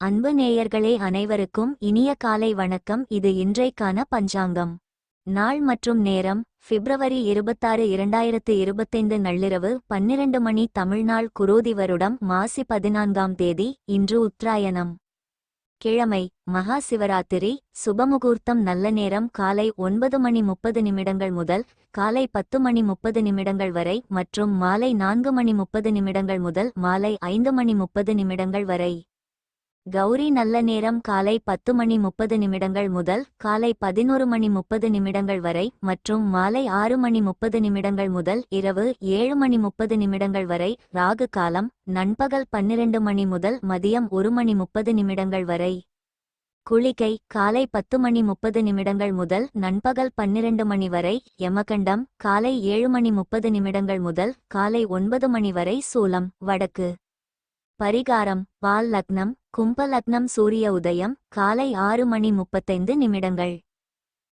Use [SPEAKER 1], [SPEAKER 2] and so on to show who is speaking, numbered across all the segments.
[SPEAKER 1] அன்பு நேயர்களே, அனைவருக்கும் இனிய காலை வணக்கம். இது இன்றைக்கான பஞ்சாங்கம். நாள் மற்றும் நேரம் பிப்ரவரி 26, 2025 நள்ளிரவு 12 மணி. தமிழ்நாள் குரோதி வருடம் மாசி 14ஆம் தேதி. இன்று உத்தராயணம். கிழமை மகா சிவராத்திரி. சுபமுகூர்த்தம் நல்ல நேரம் காலை 9:30 முதல் காலை 10:30 வரை மற்றும் மாலை 4:30 முதல் மாலை 5:30 வரை. கௌரி நல்ல நேரம் காலை 10:30 முதல் காலை 11:30 வரை மற்றும் மாலை 6:30 முதல் இரவு 7:30 வரை. ராகு காலம் நண்பகல் 12 மணி முதல் மதியம் 1:30 வரை. குளிகை காலை 10:30 முதல் நண்பகல் 12 மணி வரை. யமகண்டம் காலை 7:30 முதல் காலை 9 மணி வரை. சூலம் வடக்கு. பரிகாரம் பால் லக்னம் கும்ப லக்னம். சூரிய உதயம் காலை 6:35.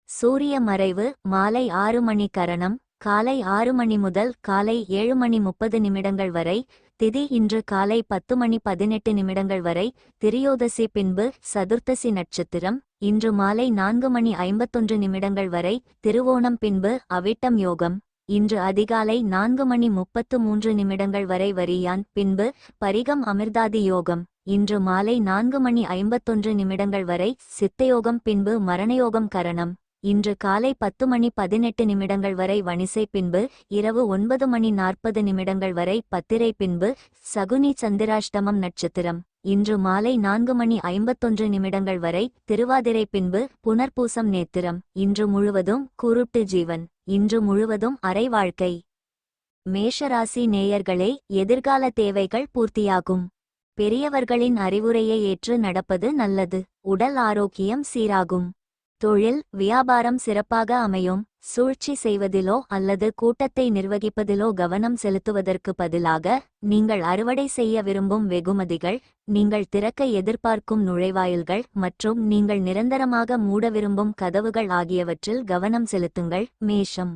[SPEAKER 1] சூரிய மறைவு மாலை 6 மணி. கரணம் காலை 6 மணி முதல் காலை 7:30 வரை. திதி இன்று காலை 10:18 வரை. திரியோதசி பின்பு சதுர்த்தசி நட்சத்திரம் இன்று மாலை 4:51 வரை. திருவோணம் பின்பு அவிட்டம் யோகம் இன்று அதிகாலை 4:33 வரை. வரியான் பின்பு பரிகம் அமிர்தாதி யோகம் இன்று மாலை 4:51 வரை. சித்தயோகம் பின்பு மரணயோகம். கரணம் இன்று காலை 10:18 வரை. வணிசை பின்பு இரவு 9:40 வரை. பத்திரை பின்பு சகுனி. சந்திராஷ்டமம் நட்சத்திரம் இன்று மாலை 4:51 வரை. திருவாதிரை பின்பு புனர்பூசம். நேத்திரம் இன்று முழுவதும் குருட்டு. ஜீவன் இன்று முழுவதும் அரை வாழ்க்கை. மேஷராசி நேயர்களே, எதிர்கால தேவைகள் பூர்த்தியாகும். பெரியவர்களின் அறிவுரையை ஏற்று நடப்பது நல்லது. உடல் ஆரோக்கியம் சீராகும். தொழில் வியாபாரம் சிறப்பாக அமையும். சூழ்ச்சி செய்வதிலோ அல்லது கூட்டத்தை நிர்வகிப்பதிலோ கவனம் செலுத்துவதற்கு பதிலாக நீங்கள் அறுவடை செய்ய விரும்பும் வெகுமதிகள், நீங்கள் திறக்க எதிர்பார்க்கும் நுழைவாயில்கள் மற்றும் நீங்கள் நிரந்தரமாக மூட விரும்பும் கதவுகள் ஆகியவற்றில் கவனம் செலுத்துங்கள். மேஷம்.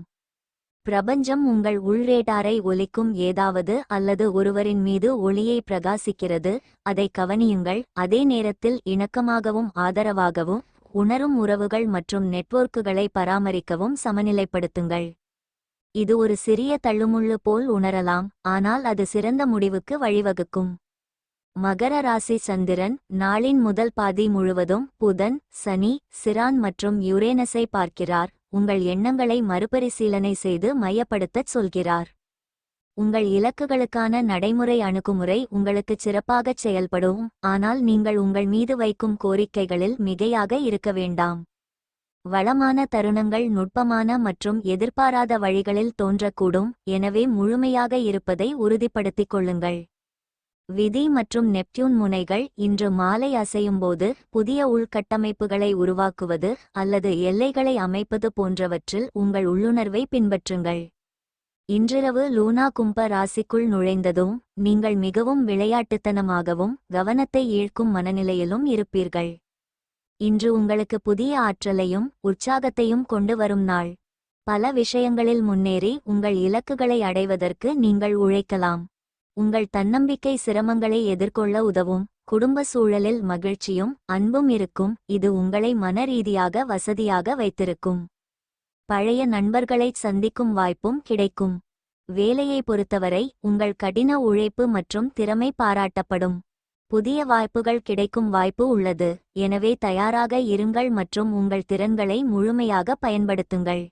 [SPEAKER 1] பிரபஞ்சம் உங்கள் உள்ரேடாரை ஒலிக்கும் ஏதாவது அல்லது ஒருவரின் மீது ஒளியை பிரகாசிக்கிறது. அதை கவனியுங்கள். அதே நேரத்தில் இணக்கமாகவும் ஆதரவாகவும் உணரும் உறவுகள் மற்றும் நெட்வொர்க்குகளை பராமரிக்கவும் சமநிலைப்படுத்துங்கள். இது ஒரு சிறிய தள்ளுமுள்ளு போல் உணரலாம், ஆனால் அது சிறந்த முடிவுக்கு வழிவகுக்கும். மகர ராசி. சந்திரன் நாளின் முதல் பாதி முழுவதும் புதன், சனி, சிரான் மற்றும் யுரேனஸை பார்க்கிறார். உங்கள் எண்ணங்களை மறுபரிசீலனை செய்து மையப்படுத்தச் சொல்கிறார். உங்கள் இலக்குகளுக்கான நடைமுறை அணுகுமுறை உங்களுக்கு சிறப்பாகச் செயல்படும், ஆனால் நீங்கள் உங்கள் மீது வைக்கும் கோரிக்கைகளில் மிகையாக இருக்க வேண்டாம். வளமான தருணங்கள் நுட்பமான மற்றும் எதிர்பாராத வழிகளில் தோன்றக்கூடும், எனவே முழுமையாக இருப்பதை உறுதிப்படுத்திக் கொள்ளுங்கள். விதி மற்றும் நெப்டியூன் முனைகள் இன்று மாலை அசையும்போது புதிய உள்கட்டமைப்புகளை உருவாக்குவது அல்லது எல்லைகளை அமைப்பது போன்றவற்றில் உங்கள் உள்ளுணர்வை பின்பற்றுங்கள். இன்றிரவு லூனா கும்ப ராசிக்குள் நுழைந்ததும் நீங்கள் மிகவும் விளையாட்டுத்தனமாகவும் கவனத்தை ஈர்க்கும் மனநிலையிலும் இருப்பீர்கள். இன்று உங்களுக்கு புதிய ஆற்றலையும் உற்சாகத்தையும் கொண்டு வரும் நாள். பல விஷயங்களில் முன்னேறி உங்கள் இலக்குகளை அடைவதற்கு நீங்கள் உழைக்கலாம். உங்கள் தன்னம்பிக்கை சிரமங்களை எதிர்கொள்ள உதவும். குடும்ப சூழலில் மகிழ்ச்சியும் அன்பும் இருக்கும். இது உங்களை மனரீதியாக வசதியாக வைத்திருக்கும். பழைய நண்பர்களைச் சந்திக்கும் வாய்ப்பும் கிடைக்கும். வேலையை பொறுத்தவரை உங்கள் கடின உழைப்பு மற்றும் திறமை பாராட்டப்படும். புதிய வாய்ப்புகள் கிடைக்கும் வாய்ப்பு உள்ளது, எனவே தயாராக இருங்கள் மற்றும் உங்கள் திறன்களை முழுமையாக பயன்படுத்துங்கள்.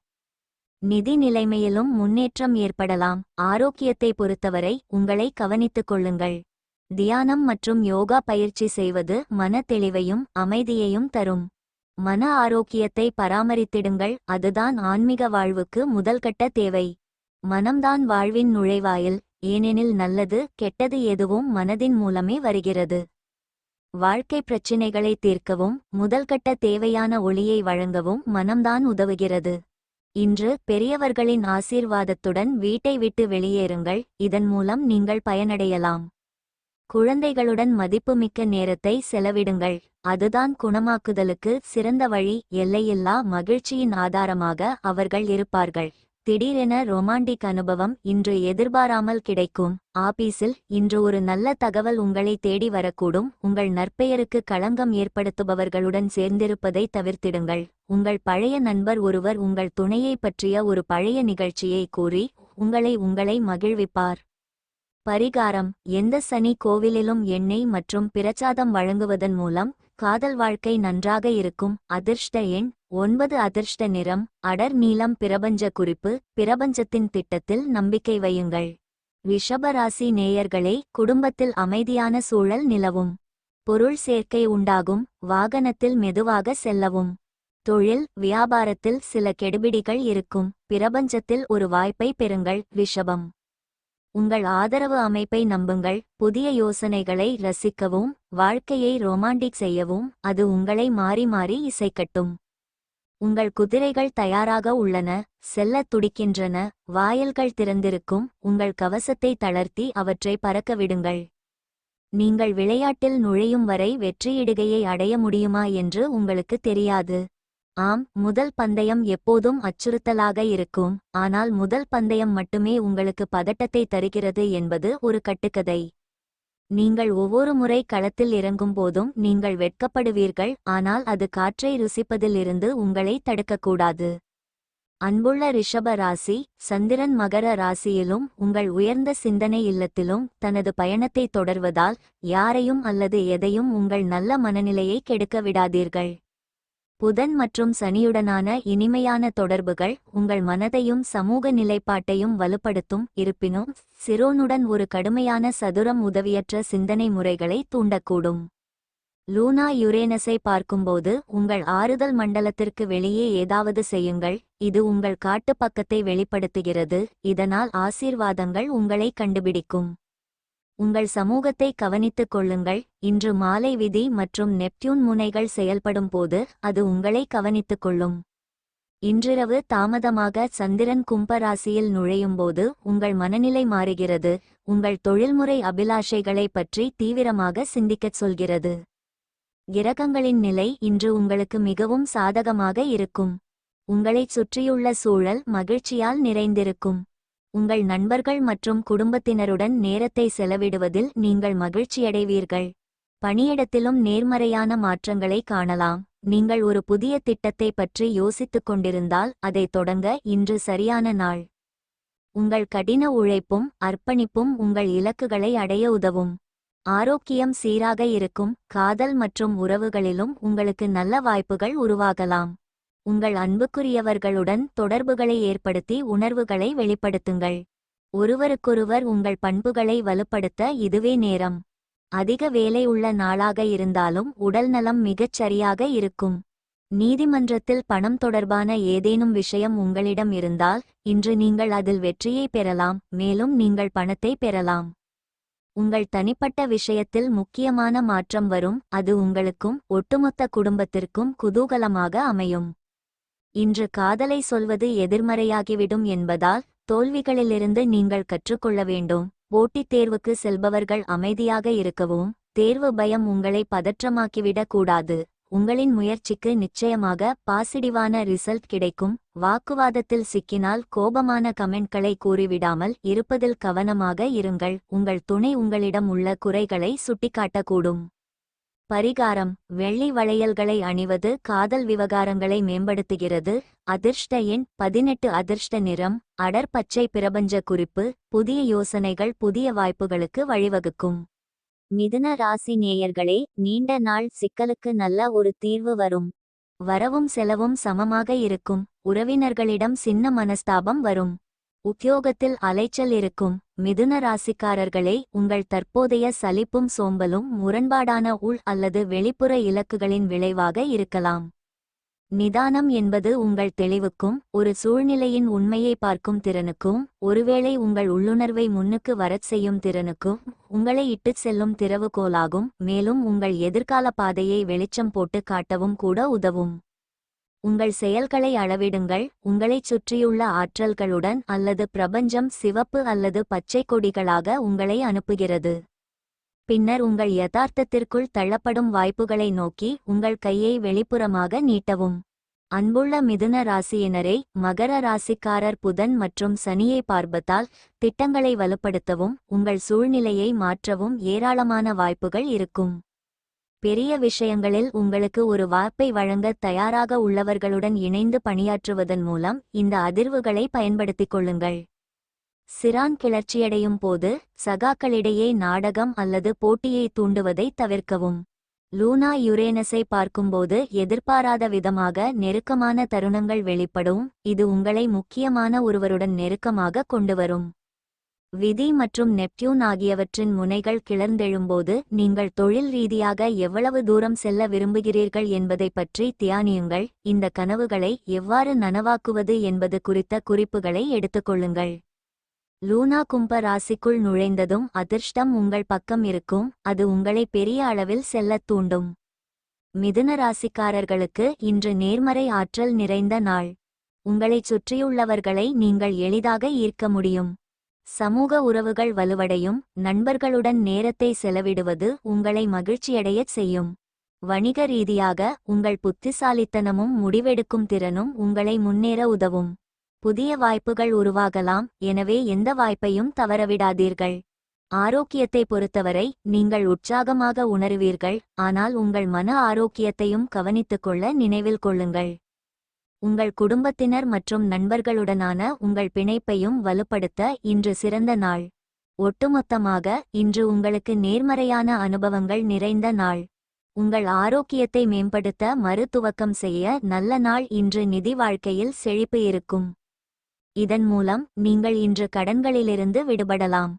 [SPEAKER 1] நிதி நிலைமையிலும் முன்னேற்றம் ஏற்படலாம். ஆரோக்கியத்தை பொறுத்தவரை உங்களை கவனித்துக் கொள்ளுங்கள். தியானம் மற்றும் யோகா பயிற்சி செய்வது மன தெளிவையும் அமைதியையும் தரும். மன ஆரோக்கியத்தை பராமரித்திடுங்கள், அதுதான் ஆன்மீக வாழ்வுக்கு முதல்கட்ட தேவை. மனம்தான் வாழ்வின் நுழைவாயில், ஏனெனில் நல்லது கெட்டது எதுவும் மனதின் மூலமே வருகிறது. வாழ்க்கை பிரச்சினைகளை தீர்க்கவும் முதல்கட்ட தேவையான ஒளியை வழங்கவும் மனம்தான் உதவுகிறது. இன்று பெரியவர்களின் ஆசீர்வாதத்துடன் வீட்டை விட்டு வெளியேறுங்கள், இதன் மூலம் நீங்கள் பயனடையலாம். குழந்தைகளுடன் மதிப்புமிக்க நேரத்தை செலவிடுங்கள், அதுதான் குணமாக்குதலுக்கு சிறந்த வழி. எல்லையில்லா மகிழ்ச்சியின் ஆதாரமாக அவர்கள் இருப்பார்கள். திடீரென ரொமாண்டிக் அனுபவம் இன்று எதிர்பாராமல் கிடைக்கும். ஆபீஸில் இன்று ஒரு நல்ல தகவல் உங்களை தேடி வரக்கூடும். உங்கள் நற்பெயருக்கு களங்கம் ஏற்படுத்துபவர்களுடன் சேர்ந்திருப்பதை தவிர்த்திடுங்கள். உங்கள் பழைய நண்பர் ஒருவர் உங்கள் துணையை பற்றிய ஒரு பழைய நிகழ்ச்சியை கூறி உங்களை மகிழ்விப்பார். பரிகாரம்: எந்த சனி கோவிலிலும் எண்ணெய் மற்றும் பிரசாதம் வழங்குவதன் மூலம் காதல் வாழ்க்கை நன்றாக இருக்கும். அதிர்ஷ்ட எண் 9. அதிர்ஷ்ட நிறம் அடர் நீலம். பிரபஞ்ச குறிப்பு: பிரபஞ்சத்தின் திட்டத்தில் நம்பிக்கை வையுங்கள். ரிஷபராசி நேயர்களே, குடும்பத்தில் அமைதியான சூழல் நிலவும். பொருள் சேர்க்கை உண்டாகும். வாகனத்தில் மெதுவாக செல்லவும். தொழில் வியாபாரத்தில் சில கெடுபிடிகள் இருக்கும். பிரபஞ்சத்தில் ஒரு வாய்ப்பை பெறுங்கள். ரிஷபம், உங்கள் ஆதரவு அமைப்பை நம்புங்கள். புதிய யோசனைகளை ரசிக்கவும் வாழ்க்கையை ரொமாண்டிக் செய்யவும் அது உங்களை மாறி மாறி இசைக்கட்டும். உங்கள் குதிரைகள் தயாராக உள்ளன, செல்லத் துடிக்கின்றன. வாயில்கள் திறந்திருக்கும். உங்கள் கவசத்தை தளர்த்தி அவற்றை பறக்க விடுங்கள். நீங்கள் விளையாட்டில் நுழையும் வரை வெற்றியிடுகையை அடைய முடியுமா என்று உங்களுக்கு தெரியாது. ஆம், முதல் பந்தயம் எப்போதும் அச்சுறுத்தலாக இருக்கும். ஆனால் முதல் பந்தயம் மட்டுமே உங்களுக்கு பதட்டத்தை தருகிறது என்பது ஒரு கட்டுக்கதை. நீங்கள் ஒவ்வொரு முறை களத்தில் இறங்கும் போதும் நீங்கள் வெட்கப்படுவீர்கள். ஆனால் அது காற்றை ருசிப்பதில் இருந்து உங்களை தடுக்கக்கூடாது. அன்புள்ள ரிஷப ராசி, சந்திரன் மகர ராசியிலும் உங்கள் உயர்ந்த சிந்தனை இல்லத்திலும் தனது பயணத்தை தொடர்வதால் யாரையும் அல்லது எதையும் உங்கள் நல்ல மனநிலையை கெடுக்க விடாதீர்கள். புதன் மற்றும் சனியுடனான இனிமையான தொடர்புகள் உங்கள் மனதையும் சமூக நிலைப்பாட்டையும் வலுப்படுத்தும். இருப்பினும் சிரோனுடன் ஒரு கடுமையான சதுரம் உதவியற்ற சிந்தனை முறைகளை தூண்டக்கூடும். லூனா யுரேனஸை பார்க்கும்போது உங்கள் ஆறுதல் மண்டலத்திற்கு வெளியே ஏதாவது செய்யுங்கள். இது உங்கள் காட்டு பக்கத்தை வெளிப்படுத்துகிறது, இதனால் ஆசீர்வாதங்கள் உங்களை கண்டுபிடிக்கும். உங்கள் சமூகத்தை கவனித்துக் கொள்ளுங்கள். இன்று மாலை விதி மற்றும் நெப்டியூன் முனைகள் செயல்படும் போது அது உங்களை கவனித்துக் கொள்ளும். இன்றிரவு தாமதமாக சந்திரன் கும்பராசியில் நுழையும்போது உங்கள் மனநிலை மாறுகிறது. உங்கள் தொழில்முறை அபிலாஷைகளை பற்றி தீவிரமாக சிந்திக்கச் சொல்கிறது. கிரகங்களின் நிலை இன்று உங்களுக்கு மிகவும் சாதகமாக இருக்கும். உங்களைச் சுற்றியுள்ள சூழல் மகிழ்ச்சியால் நிறைந்திருக்கும். உங்கள் நண்பர்கள் மற்றும் குடும்பத்தினருடன் நேரத்தை செலவிடுவதில் நீங்கள் மகிழ்ச்சியடைவீர்கள். பணியிடத்திலும் நேர்மறையான மாற்றங்களை காணலாம். நீங்கள் ஒரு புதிய திட்டத்தை பற்றி யோசித்துக் கொண்டிருந்தால் அதை தொடங்க இன்று சரியான நாள். உங்கள் கடின உழைப்பும் அர்ப்பணிப்பும் உங்கள் இலக்குகளை அடைய உதவும். ஆரோக்கியம் சீராக இருக்கும். காதல் மற்றும் உறவுகளிலும் உங்களுக்கு நல்ல வாய்ப்புகள் உருவாகலாம். உங்கள் அன்புக்குரியவர்களுடன் தொடர்புகளை ஏற்படுத்தி உணர்வுகளை வெளிப்படுத்துங்கள். ஒருவருக்கொருவர் உங்கள் பண்புகளை வலுப்படுத்த இதுவே நேரம். அதிக வேலை உள்ள நாளாக இருந்தாலும் உடல்நலம் மிகச் சரியாக இருக்கும். நீதிமன்றத்தில் பணம் தொடர்பான ஏதேனும் விஷயம் உங்களிடம் இருந்தால் இன்று நீங்கள் அதில் வெற்றியை பெறலாம். மேலும் நீங்கள் பணத்தை பெறலாம். உங்கள் தனிப்பட்ட விஷயத்தில் முக்கியமான மாற்றம் வரும். அது உங்களுக்கும் ஒட்டுமொத்த குடும்பத்திற்கும் குதூகலமாக அமையும். இன்று காதலை சொல்வது எதிர்மறையாகிவிடும் என்பதால் தோல்விகளிலிருந்து நீங்கள் கற்றுக்கொள்ள வேண்டும். போட்டித் தேர்வுக்கு செல்பவர்கள் அமைதியாக இருக்கவும். தேர்வு பயம் உங்களை பதற்றமாக்கிவிடக் கூடாது. உங்களின் முயற்சிக்கு நிச்சயமாக பாசிட்டிவான ரிசல்ட் கிடைக்கும். வாக்குவாதத்தில் சிக்கினால் கோபமான கமெண்ட்களை கூறிவிடாமல் இருப்பதில் கவனமாக இருங்கள். உங்கள் துணை உங்களிடம் உள்ள குறைகளை சுட்டிக்காட்டக்கூடும். பரிகாரம்: வெள்ளி வளையல்களை அணிவது காதல் விவகாரங்களை மேம்படுத்துகிறது. அதிர்ஷ்ட எண் 18. அதிர்ஷ்ட நிறம் அடர் பச்சை. பிரபஞ்ச குறிப்பு: புதிய யோசனைகள் புதிய வாய்ப்புகளுக்கு வழிவகுக்கும். மிதுன ராசி நேயர்களே, நீண்ட நாள் சிக்கலுக்கு நல்ல ஒரு தீர்வு வரும். வரவும் செலவும் சமமாக இருக்கும். உறவினர்களிடம் சின்ன மனஸ்தாபம் வரும். உத்தியோகத்தில் அலைச்சல் இருக்கும். மிதுன ராசிக்காரர்களே, உங்கள் தற்போதைய சலிப்பும் சோம்பலும் முரண்பாடான உள் அல்லது வெளிப்புற இலக்குகளின் விளைவாக இருக்கலாம். நிதானம் என்பது உங்கள் தெளிவுக்கும் ஒரு சூழ்நிலையின் உண்மையை பார்க்கும் திறனுக்கும் ஒருவேளை உங்கள் உள்ளுணர்வை முன்னுக்கு வரச் செய்யும் திறனுக்கும் உங்களை இட்டுச் செல்லும் திறவுகோலாகும். மேலும் உங்கள் எதிர்கால பாதையை வெளிச்சம் போட்டு காட்டவும் கூட உதவும். உங்கள் செயல்களை அளவிடுங்கள். உங்களைச் சுற்றியுள்ள ஆற்றல்களுடன் அல்லது பிரபஞ்சம் சிவப்பு அல்லது பச்சை கொடிகளாக உங்களை அனுப்புகிறது. பின்னர் உங்கள் யதார்த்தத்திற்குள் தள்ளப்படும் வாய்ப்புகளை நோக்கி உங்கள் கையை வெளிப்புறமாக நீட்டவும். அன்புள்ள மிதுன ராசியினரே, மகர ராசிக்காரர் புதன் மற்றும் சனியை பார்ப்பதால் திட்டங்களை வலுப்படுத்தவும் உங்கள் சூழ்நிலையை மாற்றவும் ஏராளமான வாய்ப்புகள் இருக்கும். பெரிய விஷயங்களில் உங்களுக்கு ஒரு வாய்ப்பை வழங்க தயாராக உள்ளவர்களுடன் இணைந்து பணியாற்றுவதன் மூலம் இந்த அதிர்வுகளை பயன்படுத்திக் கொள்ளுங்கள். சிரான் கிளர்ச்சியடையும் போது சகாக்களிடையே நாடகம் அல்லது போட்டியை தூண்டுவதை தவிர்க்கவும். லூனா யுரேனஸை பார்க்கும்போது எதிர்பாராத விதமாக நெருக்கமான தருணங்கள் வெளிப்படும். இது உங்களை முக்கியமான ஒருவருடன் நெருக்கமாக கொண்டுவரும். விதி மற்றும் நெப்டியூன் ஆகியவற்றின் முனைகள் கிளர்ந்தெழும்போது நீங்கள் தொழில் ரீதியாக எவ்வளவு தூரம் செல்ல விரும்புகிறீர்கள் என்பதை பற்றி தியானியுங்கள். இந்த கனவுகளை எவ்வாறு நனவாக்குவது என்பது குறித்த குறிப்புகளை எடுத்துக்கொள்ளுங்கள். லூனா கும்ப ராசிக்குள் நுழைந்ததும் அதிர்ஷ்டம் உங்கள் பக்கம் இருக்கும். அது உங்களை பெரிய அளவில் செல்லத் தூண்டும். மிதுன ராசிக்காரர்களுக்கு இன்று நேர்மறை ஆற்றல் நிறைந்த நாள். உங்களைச் சுற்றியுள்ளவர்களை நீங்கள் எளிதாக ஈர்க்க முடியும். சமூக உறவுகள் வலுவடையும். நண்பர்களுடன் நேரத்தை செலவிடுவது உங்களை மகிழ்ச்சியடையச் செய்யும். வணிக ரீதியாக உங்கள் புத்திசாலித்தனமும் முடிவெடுக்கும் திறனும் உங்களை முன்னேற உதவும். புதிய வாய்ப்புகள் உருவாகலாம், எனவே எந்த வாய்ப்பையும் தவறவிடாதீர்கள். ஆரோக்கியத்தை பொறுத்தவரை நீங்கள் உற்சாகமாக உணருவீர்கள், ஆனால் உங்கள் மன ஆரோக்கியத்தையும் கவனித்துக்கொள்ள நினைவில் கொள்ளுங்கள். உங்கள் குடும்பத்தினர் மற்றும் நண்பர்களுடனான உங்கள் பிணைப்பையும் வலுப்படுத்த இன்று சிறந்த நாள். ஒட்டுமொத்தமாக இன்று உங்களுக்கு நேர்மறையான அனுபவங்கள் நிறைந்த நாள். உங்கள் ஆரோக்கியத்தை மேம்படுத்த மறுதுவக்கம் செய்ய நல்ல நாள். இன்று நிதி வாழ்க்கையில் செழிப்பு இருக்கும். இதன் மூலம் நீங்கள் இன்று கடன்களிலிருந்து விடுபடலாம்.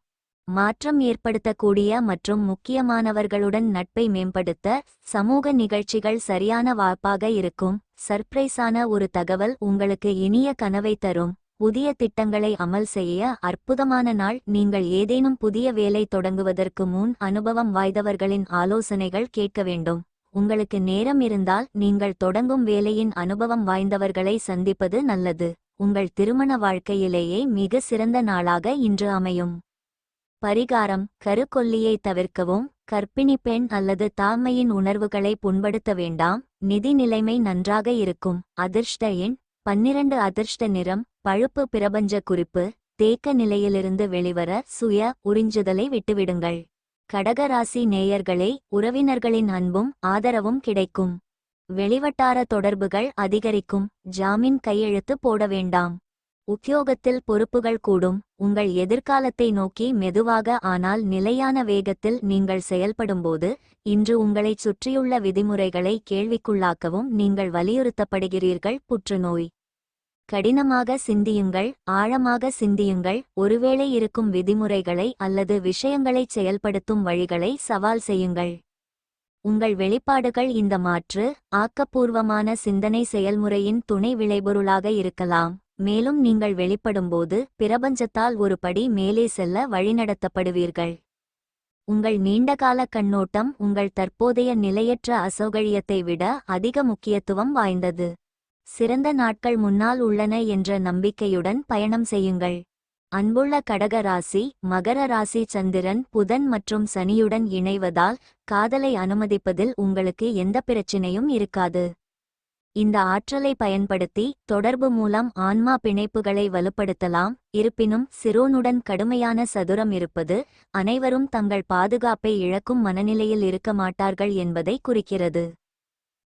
[SPEAKER 1] மாற்றம் ஏற்படுத்தக்கூடிய மற்றும் முக்கியமானவர்களுடன் நட்பை மேம்படுத்த சமூக நிகழ்ச்சிகள் சரியான வாய்ப்பாக இருக்கும். சர்ப்ரைஸான ஒரு தகவல் உங்களுக்கு இனிய கனவை தரும். புதிய திட்டங்களை அமல் செய்ய அற்புதமான நாள். நீங்கள் ஏதேனும் புதிய வேலை தொடங்குவதற்கு முன் அனுபவம் வாய்ந்தவர்களின் ஆலோசனைகள் கேட்க வேண்டும். உங்களுக்கு நேரம் இருந்தால் நீங்கள் தொடங்கும் வேலையின் அனுபவம் வாய்ந்தவர்களை சந்திப்பது நல்லது. உங்கள் திருமண வாழ்க்கையிலேயே மிக சிறந்த நாளாக இன்று அமையும். பரிகாரம்: கருக்கொல்லியை தவிர்க்கவும். கர்ப்பிணி பெண் அல்லது தாய்மையின் உணர்வுகளை புண்படுத்த வேண்டாம். நிதி நிலைமை நன்றாக இருக்கும். அதிர்ஷ்ட எண் 12. அதிர்ஷ்ட நிறம் பழுப்பு. பிரபஞ்ச குறிப்பு: தேக்க நிலையிலிருந்து வெளிவர சுய உறிஞ்சுதலை விட்டுவிடுங்கள். கடகராசி நேயர்களே, உறவினர்களின் அன்பும் ஆதரவும் கிடைக்கும். வெளிவட்டார தொடர்புகள் அதிகரிக்கும். ஜாமீன் கையெழுத்து போட வேண்டாம். உத்தியோகத்தில் பொறுப்புகள் கூடும். உங்கள் எதிர்காலத்தை நோக்கி மெதுவாக ஆனால் நிலையான வேகத்தில் நீங்கள் செயல்படும்போது இன்று உங்களைச் சுற்றியுள்ள விதிமுறைகளை கேள்விக்குள்ளாக்கவும் நீங்கள் வலியுறுத்தப்படுகிறீர்கள். புற்றுநோய். கடினமாக சிந்தியுங்கள், ஆழமாக சிந்தியுங்கள். ஒருவேளை இருக்கும் விதிமுறைகளை அல்லது விஷயங்களைச் செயல்படுத்தும் வழிகளை சவால் செய்யுங்கள். உங்கள் வெளிப்பாடுகள் இந்த மாற்று ஆக்கப்பூர்வமான சிந்தனை செயல்முறையின் துணை விளைபொருளாக இருக்கலாம். மேலும் நீங்கள் வெளிப்படும்போது பிரபஞ்சத்தால் ஒரு படி மேலே செல்ல வழிநடத்தப்படுவீர்கள். உங்கள் நீண்டகால கண்ணோட்டம் உங்கள் தற்போதைய நிலையற்ற அசௌகரியத்தை விட அதிக முக்கியத்துவம் வாய்ந்தது. சிறந்த நாட்கள் முன்னால் உள்ளன என்ற நம்பிக்கையுடன் பயணம் செய்யுங்கள். அன்புள்ள கடக ராசி, மகர ராசி சந்திரன், புதன் மற்றும் சனியுடன் இணைவதால் காதலை அனுமதிப்பதில் உங்களுக்கு எந்த பிரச்சினையும் இருக்காது. இந்த ஆற்றலை பயன்படுத்தி தொடர்பு மூலம் ஆன்மா பிணைப்புகளை வலுப்படுத்தலாம். இருப்பினும் சிரோனுடன் கடுமையான சதுரம் இருப்பது அனைவரும் தங்கள் பாதுகாப்பை இழக்கும் மனநிலையில் இருக்க மாட்டார்கள் என்பதை குறிக்கிறது.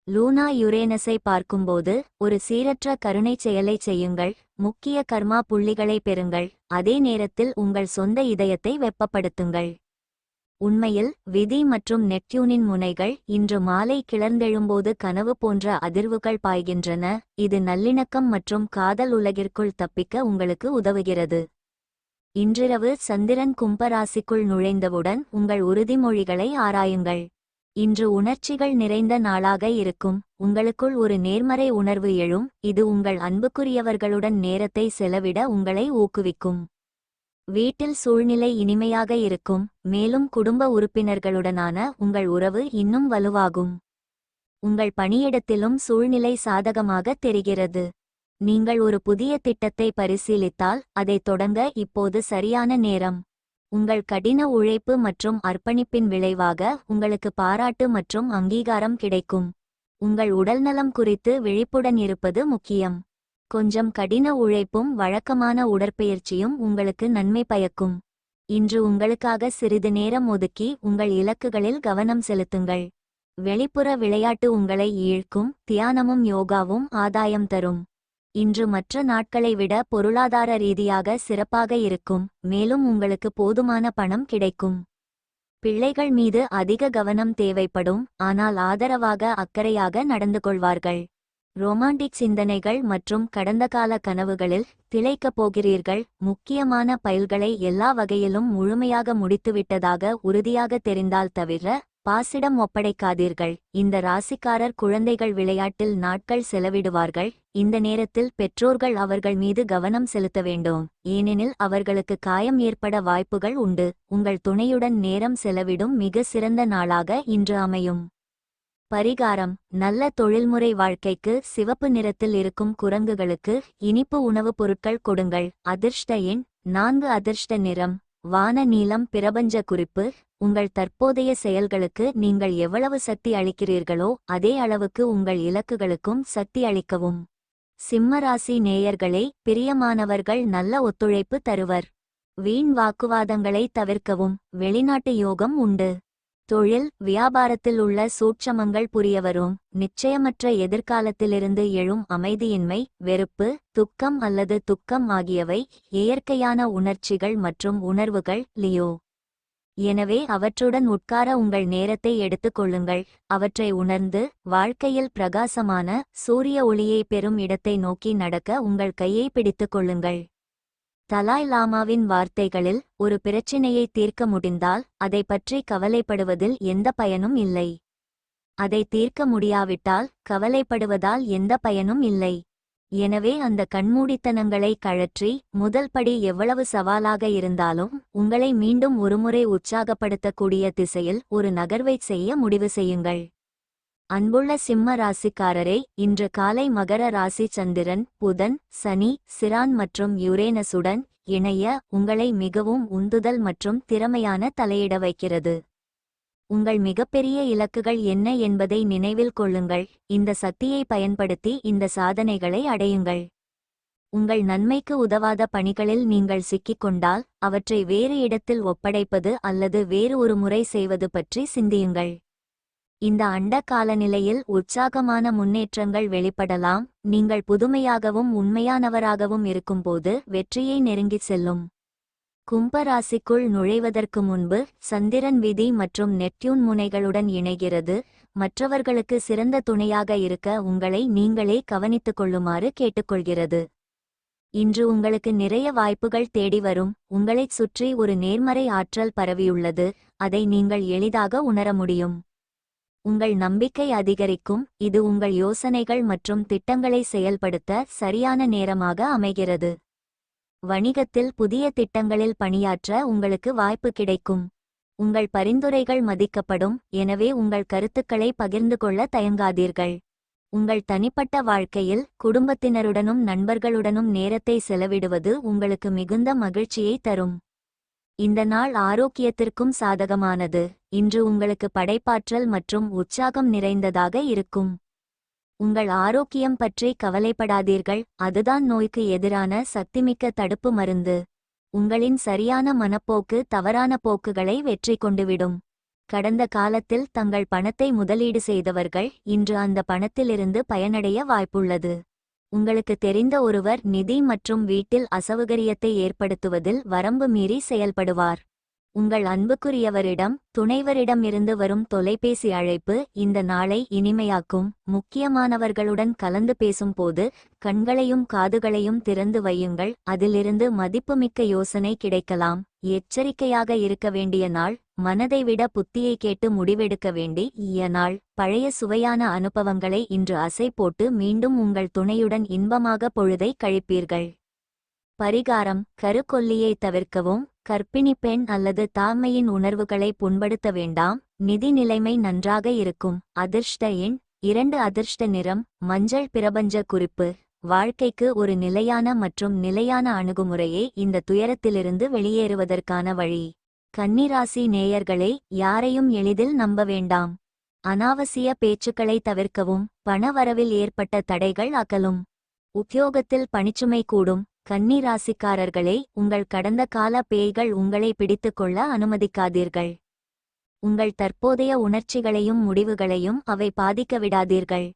[SPEAKER 1] லூனா யுரேனஸை பார்க்கும்போது ஒரு சீரற்ற கருணைச் செயலைச் செய்யுங்கள். முக்கிய கர்மா புள்ளிகளை பெறுங்கள். அதே நேரத்தில் உங்கள் சொந்த இதயத்தை வெப்பப்படுத்துங்கள். உண்மையில் விதி மற்றும் நெப்டியூனின் முனைகள் இன்று மாலை கிளர்ந்தெழும்போது கனவு போன்ற அதிர்வுகள் பாய்கின்றன. இது நல்லிணக்கம் மற்றும் காதல் உலகிற்குள் தப்பிக்க உங்களுக்கு உதவுகிறது. இன்றிரவு சந்திரன் கும்பராசிக்குள் நுழைந்தவுடன் உங்கள் உறுதிமொழிகளை ஆராயுங்கள். இன்று உணர்ச்சிகள் நிறைந்த நாளாக இருக்கும். உங்களுக்குள் ஒரு நேர்மறை உணர்வு எழும். இது உங்கள் அன்புக்குரியவர்களுடன் நேரத்தை செலவிட உங்களை ஊக்குவிக்கும். வீட்டில் சூழ்நிலை இனிமையாக இருக்கும். மேலும் குடும்ப உறுப்பினர்களுடனான உங்கள் உறவு இன்னும் வலுவாகும். உங்கள் பணியிடத்திலும் சூழ்நிலை சாதகமாக தெரிகிறது. நீங்கள் ஒரு புதிய திட்டத்தை பரிசீலித்தால் அதை தொடங்க இப்போது சரியான நேரம். உங்கள் கடின உழைப்பு மற்றும் அர்ப்பணிப்பின் விளைவாக உங்களுக்கு பாராட்டு மற்றும் அங்கீகாரம் கிடைக்கும். உங்கள் உடல்நலம் குறித்து விழிப்புடன் இருப்பது முக்கியம். கொஞ்சம் கடின உழைப்பும் வழக்கமான உடற்பயிற்சியும் உங்களுக்கு நன்மை பயக்கும். இன்று உங்களுக்காக சிறிது நேரம் ஒதுக்கி உங்கள் இலக்குகளில் கவனம் செலுத்துங்கள். வெளிப்புற விளையாட்டு உங்களை ஈழ்க்கும், தியானமும் யோகாவும் ஆதாயம் தரும். இன்று மற்ற நாட்களை விட பொருளாதார ரீதியாக சிறப்பாக இருக்கும், மேலும் உங்களுக்கு போதுமான பணம் கிடைக்கும். பிள்ளைகள் மீது அதிக கவனம் தேவைப்படும், ஆனால் ஆதரவாக அக்கறையாக நடந்து கொள்வார்கள். ரொமான்டிக் சிந்தனைகள் மற்றும் கடந்தகால கனவுகளில் திளைக்கப் போகிறீர்கள். முக்கியமான பைல்களை எல்லா வகையிலும் முழுமையாக முடித்துவிட்டதாக உறுதியாக தெரிந்தால் தவிர பாசிடம் ஒப்படைக்காதீர்கள். இந்த ராசிக்காரர் குழந்தைகள் விளையாட்டில் நாட்கள் செலவிடுவார்கள். இந்த நேரத்தில் பெற்றோர்கள் அவர்கள் மீது கவனம் செலுத்த வேண்டும், ஏனெனில் அவர்களுக்கு காயம் ஏற்பட வாய்ப்புகள் உண்டு. உங்கள் துணையுடன் நேரம் செலவிடும் மிக சிறந்த நாளாக இன்று அமையும். பரிகாரம்: நல்ல தொழில்முறை வாழ்க்கைக்கு சிவப்பு நிறத்தில் இருக்கும் குரங்குகளுக்கு இனிப்பு உணவுப் பொருட்கள் கொடுங்கள். அதிர்ஷ்ட எண் 4. அதிர்ஷ்ட நிறம் வான நீலம். பிரபஞ்ச குறிப்பு: உங்கள் தற்போதைய செயல்களுக்கு நீங்கள் எவ்வளவு சக்தி அளிக்கிறீர்களோ அதே அளவுக்கு உங்கள் இலக்குகளுக்கும் சக்தி அளிக்கவும். சிம்மராசி நேயர்களே, பிரியமானவர்கள் நல்ல ஒத்துழைப்பு தருவர். வீண் வாக்குவாதங்களை தவிர்க்கவும். வெளிநாட்டு யோகம் உண்டு. தொழில் வியாபாரத்தில் உள்ள சூட்சமங்கள் புரியவரும். நிச்சயமற்ற எதிர்காலத்திலிருந்து எழும் அமைதியின்மை, வெறுப்பு, துக்கம் அல்லது துக்கம் ஆகியவை இயற்கையான உணர்ச்சிகள் மற்றும் உணர்வுகள். லியோ, எனவே அவற்றுடன் உட்கார உங்கள் நேரத்தை எடுத்துக் கொள்ளுங்கள். அவற்றை உணர்ந்து வாழ்க்கையில் பிரகாசமான சூரிய ஒளியை பெறும் இடத்தை நோக்கி நடக்க உங்கள் கையை பிடித்துக் கொள்ளுங்கள். தலாய் லாமாவின் வார்த்தைகளில், ஒரு பிரச்சினையை தீர்க்க முடிந்தால் அதை பற்றி கவலைப்படுவதில் எந்த பயனும் இல்லை. அதை தீர்க்க முடியாவிட்டால் கவலைப்படுவதால் எந்த பயனும் இல்லை. எனவே அந்த கண்மூடித்தனங்களை கழற்றி, முதல் படி எவ்வளவு சவாலாக இருந்தாலும் உங்களை மீண்டும் ஒருமுறை உற்சாகப்படுத்தக்கூடிய திசையில் ஒரு நகர்வைச் செய்ய முடிவு செய்யுங்கள். அன்புள்ள சிம்ம ராசிக்காரரே, இன்று காலை மகர ராசி சந்திரன், புதன், சனி, சிரான் மற்றும் யுரேனசுடன் இணைய உங்களை மிகவும் உந்துதல் மற்றும் திறமையான தலையிட வைக்கிறது. உங்கள் மிகப்பெரிய இலக்குகள் என்ன என்பதை நினைவில் கொள்ளுங்கள். இந்த சக்தியை பயன்படுத்தி இந்த சாதனைகளை அடையுங்கள். உங்கள் நன்மைக்கு உதவாத பணிகளில் நீங்கள் சிக்கிக்கொண்டால் அவற்றை வேறு இடத்தில் ஒப்படைப்பது அல்லது வேறு ஒரு முறை செய்வது பற்றி சிந்தியுங்கள். இந்த அண்ட காலநிலையில் உற்சாகமான முன்னேற்றங்கள் வெளிப்படலாம். நீங்கள் புதுமையாகவும் உண்மையானவராகவும் இருக்கும்போது வெற்றியை நெருங்கிச் செல்லும். கும்பராசிக்குள் நுழைவதற்கு முன்பு சந்திரன் விதி மற்றும் நெப்டியூன் முனைகளுடன் இணைகிறது. மற்றவர்களுக்கு சிறந்த துணையாக இருக்க உங்களை நீங்களே கவனித்துக் கொள்ளுமாறு கேட்டுக்கொள்கிறது. இன்று உங்களுக்கு நிறைய வாய்ப்புகள் தேடி வரும். உங்களைச் சுற்றி ஒரு நேர்மறை ஆற்றல் பரவியுள்ளது, அதை நீங்கள் எளிதாக உணர முடியும். உங்கள் நம்பிக்கை அதிகரிக்கும். இது உங்கள் யோசனைகள் மற்றும் திட்டங்களை செயல்படுத்த சரியான நேரமாக அமைகிறது. வணிகத்தில் புதிய திட்டங்களில் பணியாற்ற உங்களுக்கு வாய்ப்பு கிடைக்கும். உங்கள் பரிந்துரைகள் மதிக்கப்படும், எனவே உங்கள் கருத்துக்களை பகிர்ந்து கொள்ள தயங்காதீர்கள். உங்கள் தனிப்பட்ட வாழ்க்கையில் குடும்பத்தினருடனும் நண்பர்களுடனும் நேரத்தை செலவிடுவது உங்களுக்கு மிகுந்த மகிழ்ச்சியை தரும். இந்த நாள் ஆரோக்கியத்திற்கும் சாதகமானது. இன்று உங்களுக்கு படைப்பாற்றல் மற்றும் உற்சாகம் நிறைந்ததாக இருக்கும். உங்கள் ஆரோக்கியம் பற்றி கவலைப்படாதீர்கள், அதுதான் நோய்க்கு எதிரான சக்திமிக்க தடுப்பு மருந்து. உங்களின் சரியான மனப்போக்கு தவறான போக்குகளை வெற்றி கொண்டுவிடும். கடந்த காலத்தில் தங்கள் பணத்தை முதலீடு செய்தவர்கள் இன்று அந்த பணத்திலிருந்து பயனடைய வாய்ப்புள்ளது. உங்களுக்கு தெரிந்த ஒருவர் நிதி மற்றும் வீட்டில் அசௌகரியத்தை ஏற்படுத்துவதில் வரம்பு மீறி செயல்படுவார். உங்கள் அன்புக்குரியவரிடம் துணைவரிடம் இருந்து வரும் தொலைபேசி அழைப்பு இந்த நாளை இனிமையாக்கும். முக்கியமானவர்களுடன் கலந்து பேசும்போது கண்களையும் காதுகளையும் திறந்து வையுங்கள், அதிலிருந்து மதிப்புமிக்க யோசனை கிடைக்கலாம். எச்சரிக்கையாக இருக்க வேண்டிய நாள். மனதை விட புத்தியை கேட்டு முடிவெடுக்க வேண்டிய நாள். பழைய சுவையான அனுபவங்களை இன்று அசை போட்டு மீண்டும் உங்கள் துணையுடன் இன்பமாக பொழுதை கழிப்பீர்கள். பரிகாரம்: கருக்கொல்லியை தவிர்க்கவும். கர்ப்பிணி பெண் அல்லது தாய்மையின் உணர்வுகளை புண்படுத்த வேண்டாம். நிதி நிலைமை நன்றாக இருக்கும். அதிர்ஷ்ட எண் 2. அதிர்ஷ்ட நிறம் மஞ்சள். பிரபஞ்ச குறிப்பு: வாழ்க்கைக்கு ஒரு நிலையான மற்றும் நிலையான அணுகுமுறையே இந்த துயரத்திலிருந்து வெளியேறுவதற்கான வழி. கன்னிராசி நேயர்களே, யாரையும் எளிதில் நம்ப வேண்டாம். அனாவசிய பேச்சுக்களை தவிர்க்கவும். பண வரவில் ஏற்பட்ட தடைகள் அகலும். உத்தியோகத்தில் பணிச்சுமை கூடும். கன்னி ராசிக்காரர்களே, உங்கள் கடந்த கால பேய்கள் உங்களை பிடித்துக்கொள்ள அனுமதிக்காதீர்கள். உங்கள் தற்போதைய உணர்ச்சிகளையும் முடிவுகளையும் அவை பாதிக்க விடாதீர்கள்.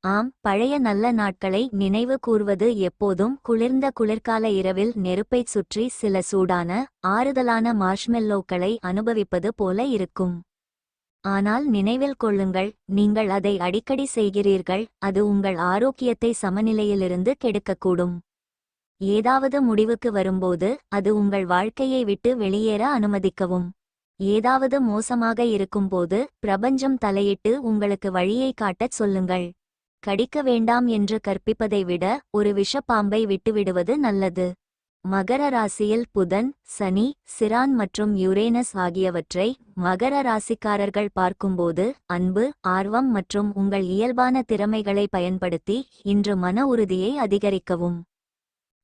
[SPEAKER 1] ஆம், பழைய நல்ல நாட்களை நினைவு கூர்வது எப்போதும் குளிர்ந்த குளிர்கால இரவில் நெருப்பைச் சுற்றி சில சூடான ஆறுதலான மார்ஷ்மெல்லோக்களை அனுபவிப்பது போல இருக்கும். ஆனால் நினைவில் கொள்ளுங்கள், நீங்கள் அதை அடிக்கடி செய்கிறீர்கள். அது உங்கள் ஆரோக்கியத்தை சமநிலையிலிருந்து கெடுக்கக்கூடும். ஏதாவது முடிவுக்கு வரும்போது அது உங்கள் வாழ்க்கையை விட்டு வெளியேற அனுமதிக்கவும். ஏதாவது மோசமாக இருக்கும்போது பிரபஞ்சம் தலையிட்டு உங்களுக்கு வழியை காட்டச் சொல்லுங்கள். கடிக்க வேண்டாம் என்று கற்பிப்பதை விட ஒரு விஷப்பாம்பை விட்டுவிடுவது நல்லது. மகர ராசியில் புதன், சனி, சிரான் மற்றும் யுரேனஸ் ஆகியவற்றை மகர ராசிக்காரர்கள் பார்க்கும்போது அன்பு, ஆர்வம் மற்றும் உங்கள் இயல்பான திறமைகளை பயன்படுத்தி இன்று மன உறுதியை அதிகரிக்கவும்.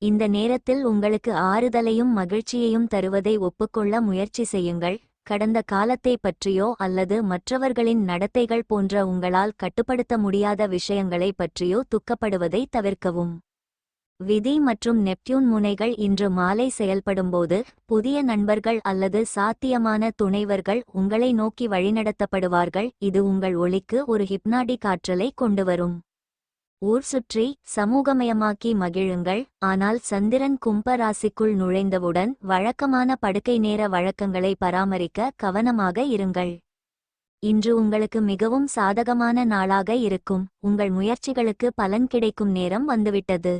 [SPEAKER 1] இந்த நேரத்தில் உங்களுக்கு ஆறுதலையும் மகிழ்ச்சியையும் தருவதை ஒப்புக்கொள்ள முயற்சி செய்யுங்கள். கடந்த காலத்தை பற்றியோ அல்லது மற்றவர்களின் நடத்தைகள் போன்ற உங்களால் கட்டுப்படுத்த முடியாத விஷயங்களை பற்றியோ துக்கப்படுவதை தவிர்க்கவும். விதி மற்றும் நெப்டியூன் முனைகள் இன்று மாலை செயல்படும்போது புதிய நண்பர்கள் அல்லது சாத்தியமான துணைவர்கள் உங்களை நோக்கி வழிநடத்தப்படுவார்கள். இது உங்கள் ஒளிக்கு ஒரு ஹிப்னாடிக் ஆற்றலை கொண்டுவரும். ஊர் சுற்றி சமூகமயமாக்கி மகிழுங்கள். ஆனால் சந்திரன் கும்ப ராசிக்குள் நுழைந்தவுடன் வழக்கமான படுக்கை நேர வழக்கங்களை பராமரிக்க கவனமாக இருங்கள். இன்று உங்களுக்கு மிகவும் சாதகமான நாளாக இருக்கும். உங்கள் முயற்சிகளுக்கு பலன் கிடைக்கும் நேரம் வந்துவிட்டது.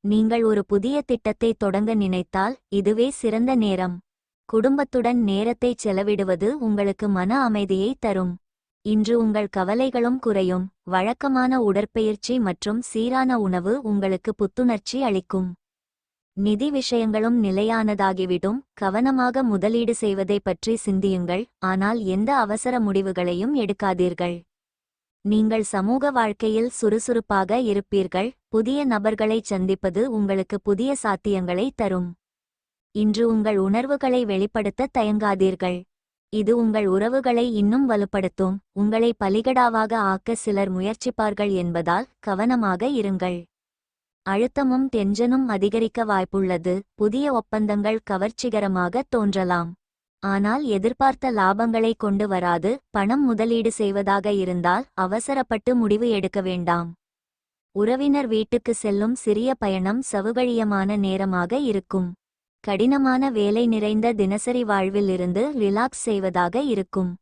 [SPEAKER 1] நீங்கள் ஒரு புதிய திட்டத்தை தொடங்க நினைத்தால் இதுவே சிறந்த நேரம். குடும்பத்துடன் நேரத்தை செலவிடுவது உங்களுக்கு மன அமைதியை தரும். இன்று உங்கள் கவலைகளும் குறையும். வழக்கமான உடற்பயிற்சி மற்றும் சீரான உணவு உங்களுக்கு புத்துணர்ச்சி அளிக்கும். நிதி விஷயங்களும் நிலையானதாகிவிடும். கவனமாக முதலீடு செய்வதை பற்றி சிந்தியுங்கள், ஆனால் எந்த அவசர முடிவுகளையும் எடுக்காதீர்கள். நீங்கள் சமூக வாழ்க்கையில் சுறுசுறுப்பாக இருப்பீர்கள். புதிய நபர்களை சந்திப்பது உங்களுக்கு புதிய சாத்தியங்களை தரும். இன்று உங்கள் உணர்வுகளை வெளிப்படுத்த தயங்காதீர்கள். இது உங்கள் உறவுகளை இன்னும் வலுப்படுத்தும். உங்களை பலிகடாவாக ஆக்க சிலர் முயற்சிப்பார்கள் என்பதால் கவனமாக இருங்கள். அழுத்தமும் டென்ஷனும் அதிகரிக்க வாய்ப்புள்ளது. புதிய ஒப்பந்தங்கள் கவர்ச்சிகரமாக தோன்றலாம், ஆனால் எதிர்பார்த்த லாபங்களை கொண்டு வராது. பணம் முதலீடு செய்வதாக இருந்தால் அவசரப்பட்டு முடிவு எடுக்க வேண்டாம். உறவினர் வீட்டுக்கு செல்லும் சிறிய பயணம் சவுகழியமான நேரமாக இருக்கும். கடினமான வேலை நிறைந்த தினசரி வாழ்வில் இருந்து ரிலாக்ஸ் செய்வதாக இருக்கும்.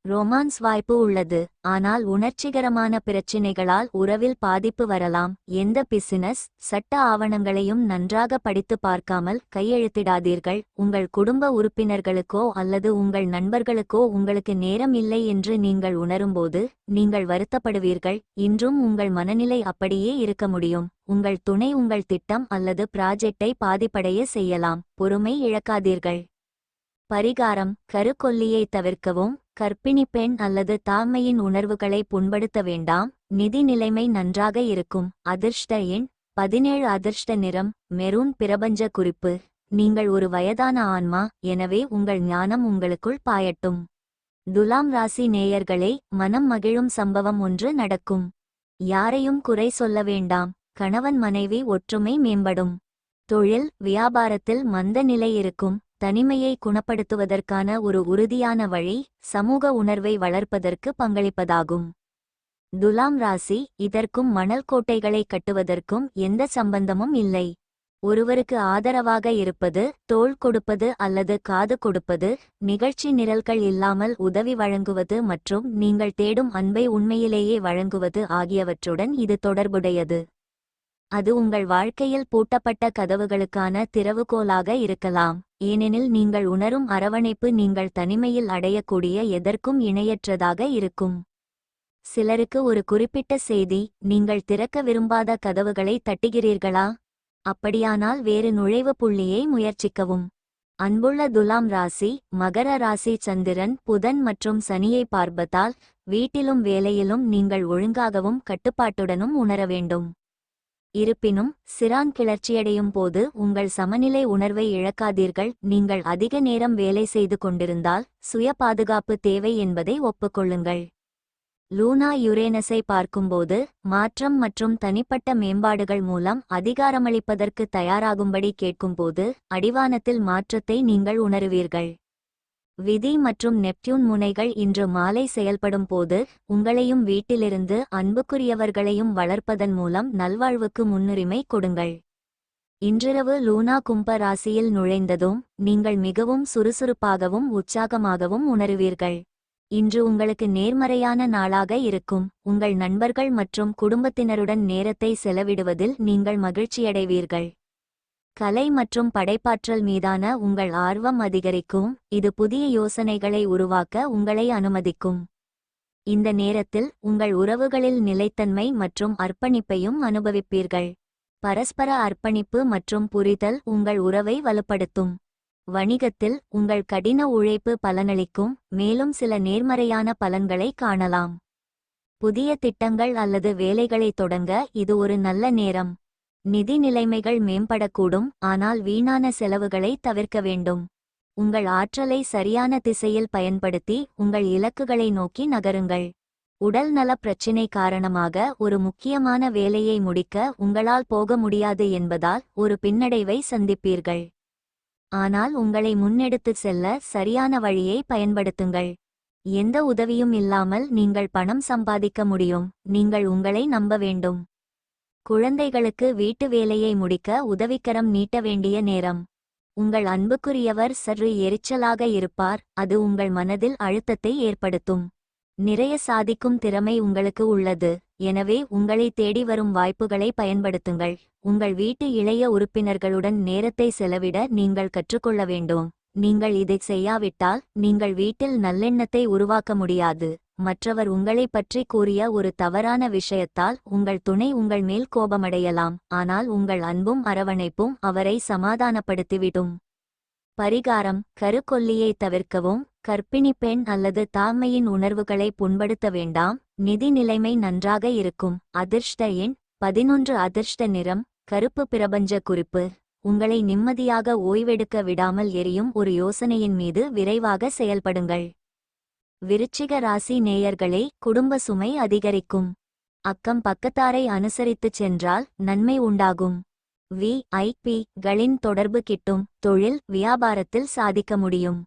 [SPEAKER 1] ரொமான்ஸ் வாய்ப்பு உள்ளது, ஆனால் உணர்ச்சிகரமான பிரச்சினைகளால் உறவில் பாதிப்பு வரலாம். எந்த பிசினஸ் சட்ட ஆவணங்களையும் நன்றாக படித்து பார்க்காமல் கையெழுத்திடாதீர்கள். உங்கள் குடும்ப உறுப்பினர்களுக்கோ அல்லது உங்கள் நண்பர்களுக்கோ உங்களுக்கு நேரம் இல்லை என்று நீங்கள் உணரும்போது நீங்கள் வருத்தப்படுவீர்கள். இன்றும் உங்கள் மனநிலை அப்படியே இருக்க முடியும். உங்கள் துணை உங்கள் திட்டம் அல்லது ப்ராஜெக்டை பாதிப்படைய செய்யலாம். பொறுமை இழக்காதீர்கள். பரிகாரம்: கருக்கொல்லியை தவிர்க்கவும். கர்ப்பிணி பெண் அல்லது தாய்மையின் உணர்வுகளை புண்படுத்த வேண்டாம். நிதி நிலைமை நன்றாக இருக்கும். அதிர்ஷ்ட எண் 17. அதிர்ஷ்ட நிறம் மெரூன். பிரபஞ்ச குறிப்பு: நீங்கள் ஒரு வயதான ஆன்மா, எனவே உங்கள் ஞானம் உங்களுக்குள் பாயட்டும். துலாம் ராசி நேயர்களே, மனம் மகிழும் சம்பவம் ஒன்று நடக்கும். யாரையும் குறை சொல்ல வேண்டாம். கணவன் மனைவி ஒற்றுமை மேம்படும். தொழில் வியாபாரத்தில் மந்த நிலை இருக்கும். தனிமையை குணப்படுத்துவதற்கான ஒரு உறுதியான வழி சமூக உணர்வை வளர்ப்பதற்கு பங்களிப்பதாகும். துலாம் ராசி: இதற்கும் மணல் கோட்டைகளை கட்டுவதற்கும் எந்த சம்பந்தமும் இல்லை. ஒருவருக்கு ஆதரவாக இருப்பது, தோள் கொடுப்பது அல்லது காது கொடுப்பது, நிகழ்ச்சி நிரல்கள் இல்லாமல் உதவி வழங்குவது மற்றும் நீங்கள் தேடும் அன்பை உண்மையிலேயே வழங்குவது ஆகியவற்றுடன் இது தொடர்புடையது. அது உங்கள் வாழ்க்கையில் பூட்டப்பட்ட கதவுகளுக்கான திறவுகோலாக இருக்கலாம், ஏனெனில் நீங்கள் உணரும் அரவணைப்பு நீங்கள் தனிமையில் அடையக்கூடிய எதற்கும் இணையற்றதாக இருக்கும். சிலருக்கு ஒரு குறிப்பிட்ட செய்தி: நீங்கள் திறக்க விரும்பாத கதவுகளை தட்டுகிறீர்களா? அப்படியானால் வேறு நுழைவு புள்ளியை முயற்சிக்கவும். அன்புள்ள துலாம் ராசி, மகர ராசி சந்திரன், புதன் மற்றும் சனியை பார்ப்பதால் வீட்டிலும் வேலையிலும் நீங்கள் ஒழுங்காகவும் கட்டுப்பாட்டுடனும் உணர வேண்டும். இருப்பினும் சிரான் கிளர்ச்சியடையும் போது உங்கள் சமநிலை உணர்வை இழக்காதீர்கள். நீங்கள் அதிக நேரம் வேலை செய்து கொண்டிருந்தால் சுய பாதுகாப்பு தேவை என்பதை ஒப்புக்கொள்ளுங்கள். லூனா யுரேனஸை பார்க்கும்போது மாற்றம் மற்றும் தனிப்பட்ட மேம்பாடுகள் மூலம் அதிகாரமளிப்பதற்கு தயாராகும்படி கேட்கும்போது அடிவானத்தில் மாற்றத்தை நீங்கள் உணருவீர்கள். விதி மற்றும் நெப்டியூன் முனைகள் இன்று மாலை செயல்படும் போது உங்களையும் வீட்டிலிருந்து அன்புக்குரியவர்களையும் வளர்ப்பதன் மூலம் நல்வாழ்வுக்கு முன்னுரிமை கொடுங்கள். இன்றிரவு லூனா கும்ப ராசியில் நுழைந்ததும் நீங்கள் மிகவும் சுறுசுறுப்பாகவும் உற்சாகமாகவும் உணருவீர்கள். இன்று உங்களுக்கு நேர்மறையான நாளாக இருக்கும். உங்கள் நண்பர்கள் மற்றும் குடும்பத்தினருடன் நேரத்தை செலவிடுவதில் நீங்கள் மகிழ்ச்சியடைவீர்கள். கலை மற்றும் படைப்பாற்றல் மீதான உங்கள் ஆர்வம் அதிகரிக்கும். இது புதிய யோசனைகளை உருவாக்க உங்களை அனுமதிக்கும். இந்த நேரத்தில் உங்கள் உறவுகளில் நிலைத்தன்மை மற்றும் அர்ப்பணிப்பையும் அனுபவிப்பீர்கள். பரஸ்பர அர்ப்பணிப்பு மற்றும் புரிதல் உங்கள் உறவை வலுப்படுத்தும். வணிகத்தில் உங்கள் கடின உழைப்பு பலனளிக்கும். மேலும் சில நேர்மறையான பலன்களை காணலாம். புதிய திட்டங்கள் அல்லது வேலைகளை தொடங்க இது ஒரு நல்ல நேரம். நிதி நிலைமைகள் மேம்படக்கூடும், ஆனால் வீணான செலவுகளை தவிர்க்க வேண்டும். உங்கள் ஆற்றலை சரியான திசையில் பயன்படுத்தி உங்கள் இலக்குகளை நோக்கி நகருங்கள். உடல் நலப் பிரச்சினை காரணமாக ஒரு முக்கியமான வேலையை முடிக்க உங்களால் போக முடியாது என்பதால் ஒரு பின்னடைவை சந்திப்பீர்கள். ஆனால் உங்களை முன்னெடுத்துச் செல்ல சரியான வழியை பயன்படுத்துங்கள். எந்த உதவியும் இல்லாமல் நீங்கள் பணம் சம்பாதிக்க முடியும். நீங்கள் உங்களை நம்ப வேண்டும். குழந்தைகளுக்கு வீட்டு வேலையை முடிக்க உதவிக்கரம் நீட்ட வேண்டிய நேரம். உங்கள் அன்புக்குரியவர் சற்று எரிச்சலாக இருப்பார், அது உங்கள் மனதில் அழுத்தத்தை ஏற்படுத்தும். நிறைய சாதிக்கும் திறமை உங்களுக்கு உள்ளது, எனவே உங்களை தேடி வரும் வாய்ப்புகளை பயன்படுத்துங்கள். உங்கள் வீட்டு இளைய உறுப்பினர்களுடன் நேரத்தை செலவிட நீங்கள் கற்றுக்கொள்ள வேண்டும். நீங்கள் இதைச் செய்யாவிட்டால் நீங்கள் வீட்டில் நல்லெண்ணத்தை உருவாக்க முடியாது. மற்றவர் உங்களைப் பற்றி கூறிய ஒரு தவறான விஷயத்தால் உங்கள் துணை உங்கள் மேல் கோபமடையலாம், ஆனால் உங்கள் அன்பும் அரவணைப்பும் அவரை சமாதானப்படுத்திவிடும். பரிகாரம்: கருக்கொல்லியை தவிர்க்கவும். கர்ப்பிணி பெண் அல்லது தாய்மையின் உணர்வுகளை புண்படுத்த வேண்டாம். நிதி நிலைமை நன்றாக இருக்கும். அதிர்ஷ்ட எண் 11. அதிர்ஷ்ட நிறம் கருப்பு. பிரபஞ்ச குறிப்பு: உங்களை நிம்மதியாக ஓய்வெடுக்க விடாமல் எரியும் ஒரு யோசனையின் மீது விரைவாக செயல்படுங்கள். விருச்சிக ராசி நேயர்களே, குடும்ப சுமை அதிகரிக்கும். அக்கம் பக்கத்தாரை அனுசரித்துச் சென்றால் நன்மை உண்டாகும். களின் தொடர்பு கிட்டும். தொழில் வியாபாரத்தில் சாதிக்க முடியும்.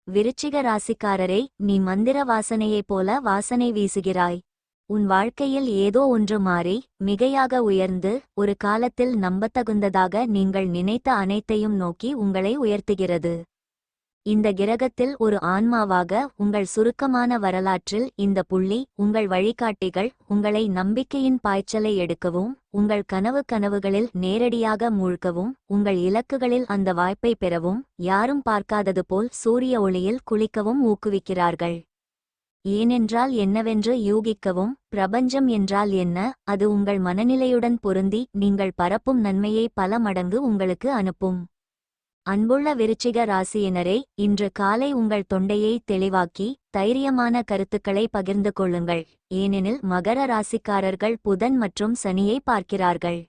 [SPEAKER 1] விருச்சிக ராசிக்காரரே, நீ மந்திர வாசனையைப் போல வாசனை வீசுகிறாய். உன் வாழ்க்கையில் ஏதோ ஒன்று மாறி மிகையாக உயர்ந்து ஒரு காலத்தில் நம்பத்தகுந்ததாக நீங்கள் நினைத்த அனைத்தையும் நோக்கி உங்களை உயர்த்துகிறது. இந்த கிரகத்தில் ஒரு ஆன்மாவாக உங்கள் சுருக்கமான வரலாற்றில் இந்த புள்ளி உங்கள் வழிகாட்டிகள் உங்களை நம்பிக்கையின் பாய்ச்சலை எடுக்கவும், உங்கள் கனவுகளில் நேரடியாக மூழ்கவும், உங்கள் இலக்குகளில் அந்த வாய்ப்பை பெறவும், யாரும் பார்க்காதது போல் சூரிய ஒளியில் குளிக்கவும் ஊக்குவிக்கிறார்கள். ஏனென்றால் என்னவென்று யூகிக்கவும். பிரபஞ்சம் என்றால் என்ன? அது உங்கள் மனநிலையுடன் பொருந்தி நீங்கள் பரப்பும் நன்மையை பல மடங்கு உங்களுக்கு அனுப்பும். அன்புள்ள விருச்சிக ராசியினரே, இன்று காலை உங்கள் தொண்டையை தெளிவாக்கி தைரியமான கருத்துக்களை பகிர்ந்து கொள்ளுங்கள். ஏனெனில் மகர ராசிக்காரர்கள் புதன் மற்றும் சனியை பார்க்கிறார்கள்.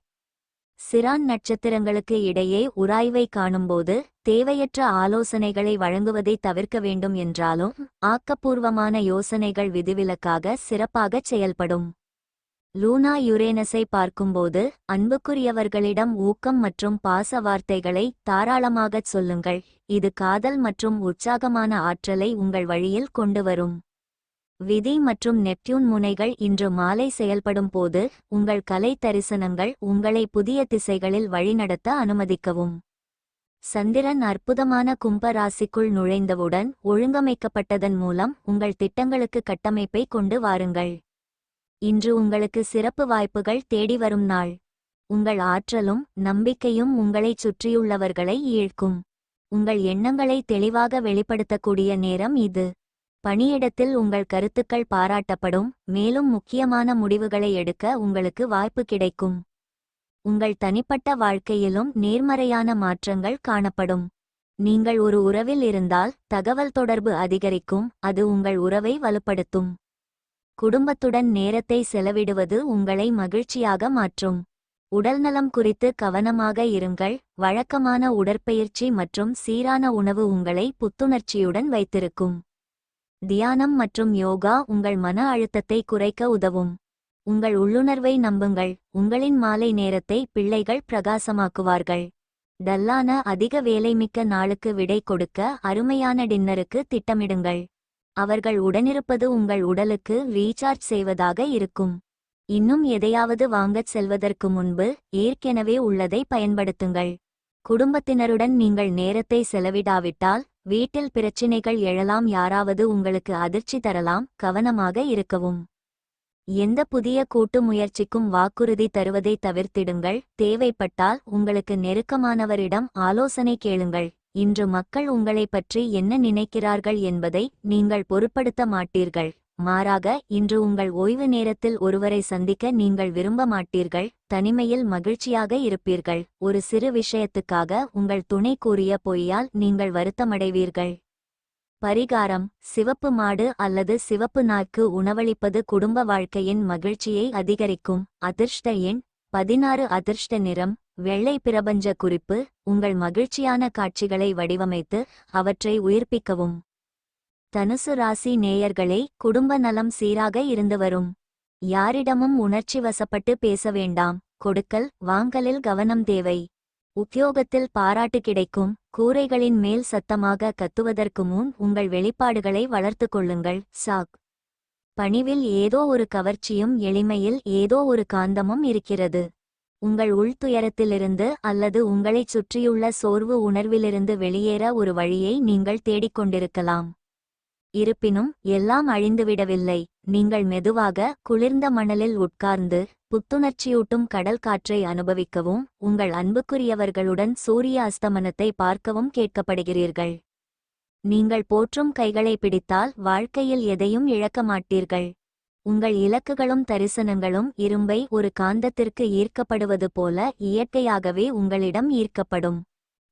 [SPEAKER 1] சிரான் நட்சத்திரங்களுக்கு இடையே உராய்வை காணும்போது தேவையற்ற ஆலோசனைகளை வழங்குவதை தவிர்க்க வேண்டும். என்றாலும் ஆக்கப்பூர்வமான யோசனைகள் விதிவிலக்காக சிறப்பாகச் செயல்படும். லூனா யுரேனஸை பார்க்கும்போது அன்புக்குரியவர்களிடம் ஊக்கம் மற்றும் பாச வார்த்தைகளை தாராளமாகச் சொல்லுங்கள். இது காதல் மற்றும் உற்சாகமான ஆற்றலை உங்கள் வழியில் கொண்டு வரும். விதி மற்றும் நெப்டியூன் முனைகள் இன்று மாலை செயல்படும் போது உங்கள் கலை தரிசனங்கள் உங்களை புதிய திசைகளில் வழிநடத்த அனுமதிக்கவும். சந்திரன் அற்புதமான கும்ப ராசிக்குள் நுழைந்தவுடன் ஒழுங்கமைக்கப்பட்டதன் மூலம் உங்கள் திட்டங்களுக்கு கட்டமைப்பை கொண்டு வாருங்கள். இன்று உங்களுக்கு சிறப்பு வாய்ப்புகள் தேடி வரும் நாள். உங்கள் ஆற்றலும் நம்பிக்கையும் உங்களைச் சுற்றியுள்ளவர்களை ஈர்க்கும். உங்கள் எண்ணங்களை தெளிவாக வெளிப்படுத்தக்கூடிய நேரம் இது. பணியிடத்தில் உங்கள் கருத்துக்கள் பாராட்டப்படும், மேலும் முக்கியமான முடிவுகளை எடுக்க உங்களுக்கு வாய்ப்பு கிடைக்கும். உங்கள் தனிப்பட்ட வாழ்க்கையிலும் நேர்மறையான மாற்றங்கள் காணப்படும். நீங்கள் ஒரு உறவில் இருந்தால் தகவல் தொடர்பு அதிகரிக்கும், அது உங்கள் உறவை வலுப்படுத்தும். குடும்பத்துடன் நேரத்தை செலவிடுவது உங்களை மகிழ்ச்சியாக மாற்றும். உடல்நலம் குறித்து கவனமாக இருங்கள். வழக்கமான உடற்பயிற்சி மற்றும் சீரான உணவு உங்களை புத்துணர்ச்சியுடன் வைத்திருக்கும். தியானம் மற்றும் யோகா உங்கள் மன அழுத்தத்தை குறைக்க உதவும். உங்கள் உள்ளுணர்வை நம்புங்கள், உங்களின் மாலை நேரத்தை பிள்ளைகள் பிரகாசமாக்குவார்கள். டல்லான அதிக வேலைமிக்க நாளுக்கு விடை கொடுக்க அருமையான டின்னருக்கு திட்டமிடுங்கள். அவர்கள் உடனிருப்பது உங்கள் உடலுக்கு ரீசார்ஜ் செய்வதாக இருக்கும். இன்னும் எதையாவது வாங்கச் செல்வதற்கு முன்பு ஏற்கனவே உள்ளதை பயன்படுத்துங்கள். குடும்பத்தினருடன் நீங்கள் நேரத்தை செலவிடாவிட்டால் வீட்டில் பிரச்சினைகள் எழலாம். யாராவது உங்களுக்கு அதிர்ச்சி தரலாம். கவனமாக இருக்கவும். எந்த புதிய கூட்டு முயற்சிக்கும் வாக்குறுதி தருவதை தவிர்த்திடுங்கள். தேவைப்பட்டால் உங்களுக்கு நெருக்கமானவரிடம் ஆலோசனை கேளுங்கள். இன்று மக்கள் உங்களைப் பற்றி என்ன நினைக்கிறார்கள் என்பதை நீங்கள் பொருட்படுத்த மாட்டீர்கள். மாறாக இன்று உங்கள் ஓய்வு நேரத்தில் ஒருவரை சந்திக்க நீங்கள் விரும்ப மாட்டீர்கள். தனிமையில் மகிழ்ச்சியாக இருப்பீர்கள். ஒரு சிறு விஷயத்துக்காக உங்கள் துணை கூறிய பொய்யால் நீங்கள் வருத்தமடைவீர்கள். பரிகாரம்: சிவப்பு மாடு அல்லது சிவப்பு நாய்க்கு உணவளிப்பது குடும்ப வாழ்க்கையின் மகிழ்ச்சியை அதிகரிக்கும். அதிர்ஷ்ட எண் 16. அதிர்ஷ்ட நிறம் வெள்ளை. பிரபஞ்ச குறிப்பு: உங்கள் மகிழ்ச்சியான காட்சிகளை வடிவமைத்து அவற்றை உயிர்ப்பிக்கவும். தனுசு ராசி நேயர்களே, குடும்ப நலம் சீராக இருந்து வரும். யாரிடமும் உணர்ச்சி வசப்பட்டு பேச வேண்டாம். கொடுக்கல் வாங்கலில் கவனம் தேவை. உத்தியோகத்தில் பாராட்டு கிடைக்கும். கூரைகளின் மேல் சத்தமாக கத்துவதற்கு முன் உங்கள் வெளிப்பாடுகளை வளர்த்து கொள்ளுங்கள். சாக். பணிவில் ஏதோ ஒரு கவர்ச்சியும் எளிமையில் ஏதோ ஒரு காந்தமும் இருக்கிறது. உங்கள் உள்துயரத்திலிருந்து அல்லது உங்களைச் சுற்றியுள்ள சோர்வு உணர்விலிருந்து வெளியேற ஒரு வழியை நீங்கள் தேடிக்கொண்டிருக்கலாம். இருப்பினும் எல்லாம் அழிந்துவிடவில்லை. நீங்கள் மெதுவாக குளிர்ந்த மணலில் உட்கார்ந்து புத்துணர்ச்சியூட்டும் கடல் காற்றை அனுபவிக்கவும் உங்கள் அன்புக்குரியவர்களுடன் சூரிய அஸ்தமனத்தை பார்க்கவும் கேட்கப்படுகிறீர்கள். நீங்கள் போற்றும் கைகளை பிடித்தால் வாழ்க்கையில் எதையும் இழக்க மாட்டீர்கள். உங்கள் இலக்குகளும் தரிசனங்களும் இரும்பை ஒரு காந்தத்திற்கு ஈர்க்கப்படுவது போல இயற்கையாகவே உங்களிடம் ஈர்க்கப்படும்.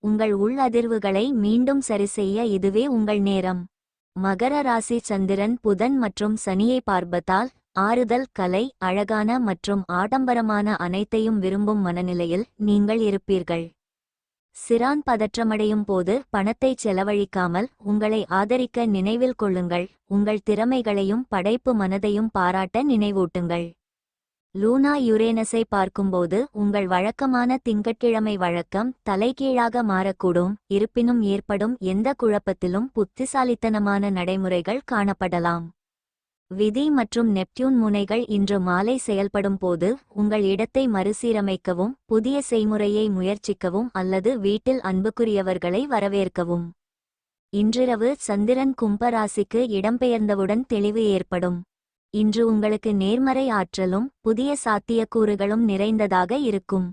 [SPEAKER 1] உங்கள் உள் அதிர்வுகளை மீண்டும் சரிசெய்ய இதுவே உங்கள் நேரம். மகர ராசி சந்திரன் புதன் மற்றும் சனியை பார்ப்பதால் ஆறுதல், கலை, அழகான மற்றும் ஆடம்பரமான அனைத்தையும் விரும்பும் மனநிலையில் நீங்கள் இருப்பீர்கள். சிறான் பதற்றமடையும் போது பணத்தை செலவழிக்காமல் உங்களை ஆதரிக்க நினைவில் கொள்ளுங்கள். உங்கள் திறமைகளையும் படைப்பு மனதையும் பாராட்ட நினைவூட்டுங்கள். லூனா யுரேனஸை பார்க்கும்போது உங்கள் வழக்கமான திங்கட்கிழமை வழக்கம் தலைகீழாக மாறக்கூடும். இருப்பினும் ஏற்படும் எந்த குழப்பத்திலும் புத்திசாலித்தனமான நடைமுறைகள் காணப்படலாம். விதி மற்றும் நெப்டியூன் முனைகள் இன்று மாலை செயல்படும் போது உங்கள் இடத்தை மறுசீரமைக்கவும் புதிய செய்முறையை முயற்சிக்கவும் அல்லது வீட்டில் அன்புக்குரியவர்களை வரவேற்கவும். இன்றிரவு சந்திரன் கும்பராசிக்கு இடம்பெயர்ந்தவுடன் தெளிவு ஏற்படும். இன்று உங்களுக்கு நேர்மறை ஆற்றலும் புதிய சாத்தியக்கூறுகளும் நிறைந்ததாக இருக்கும்.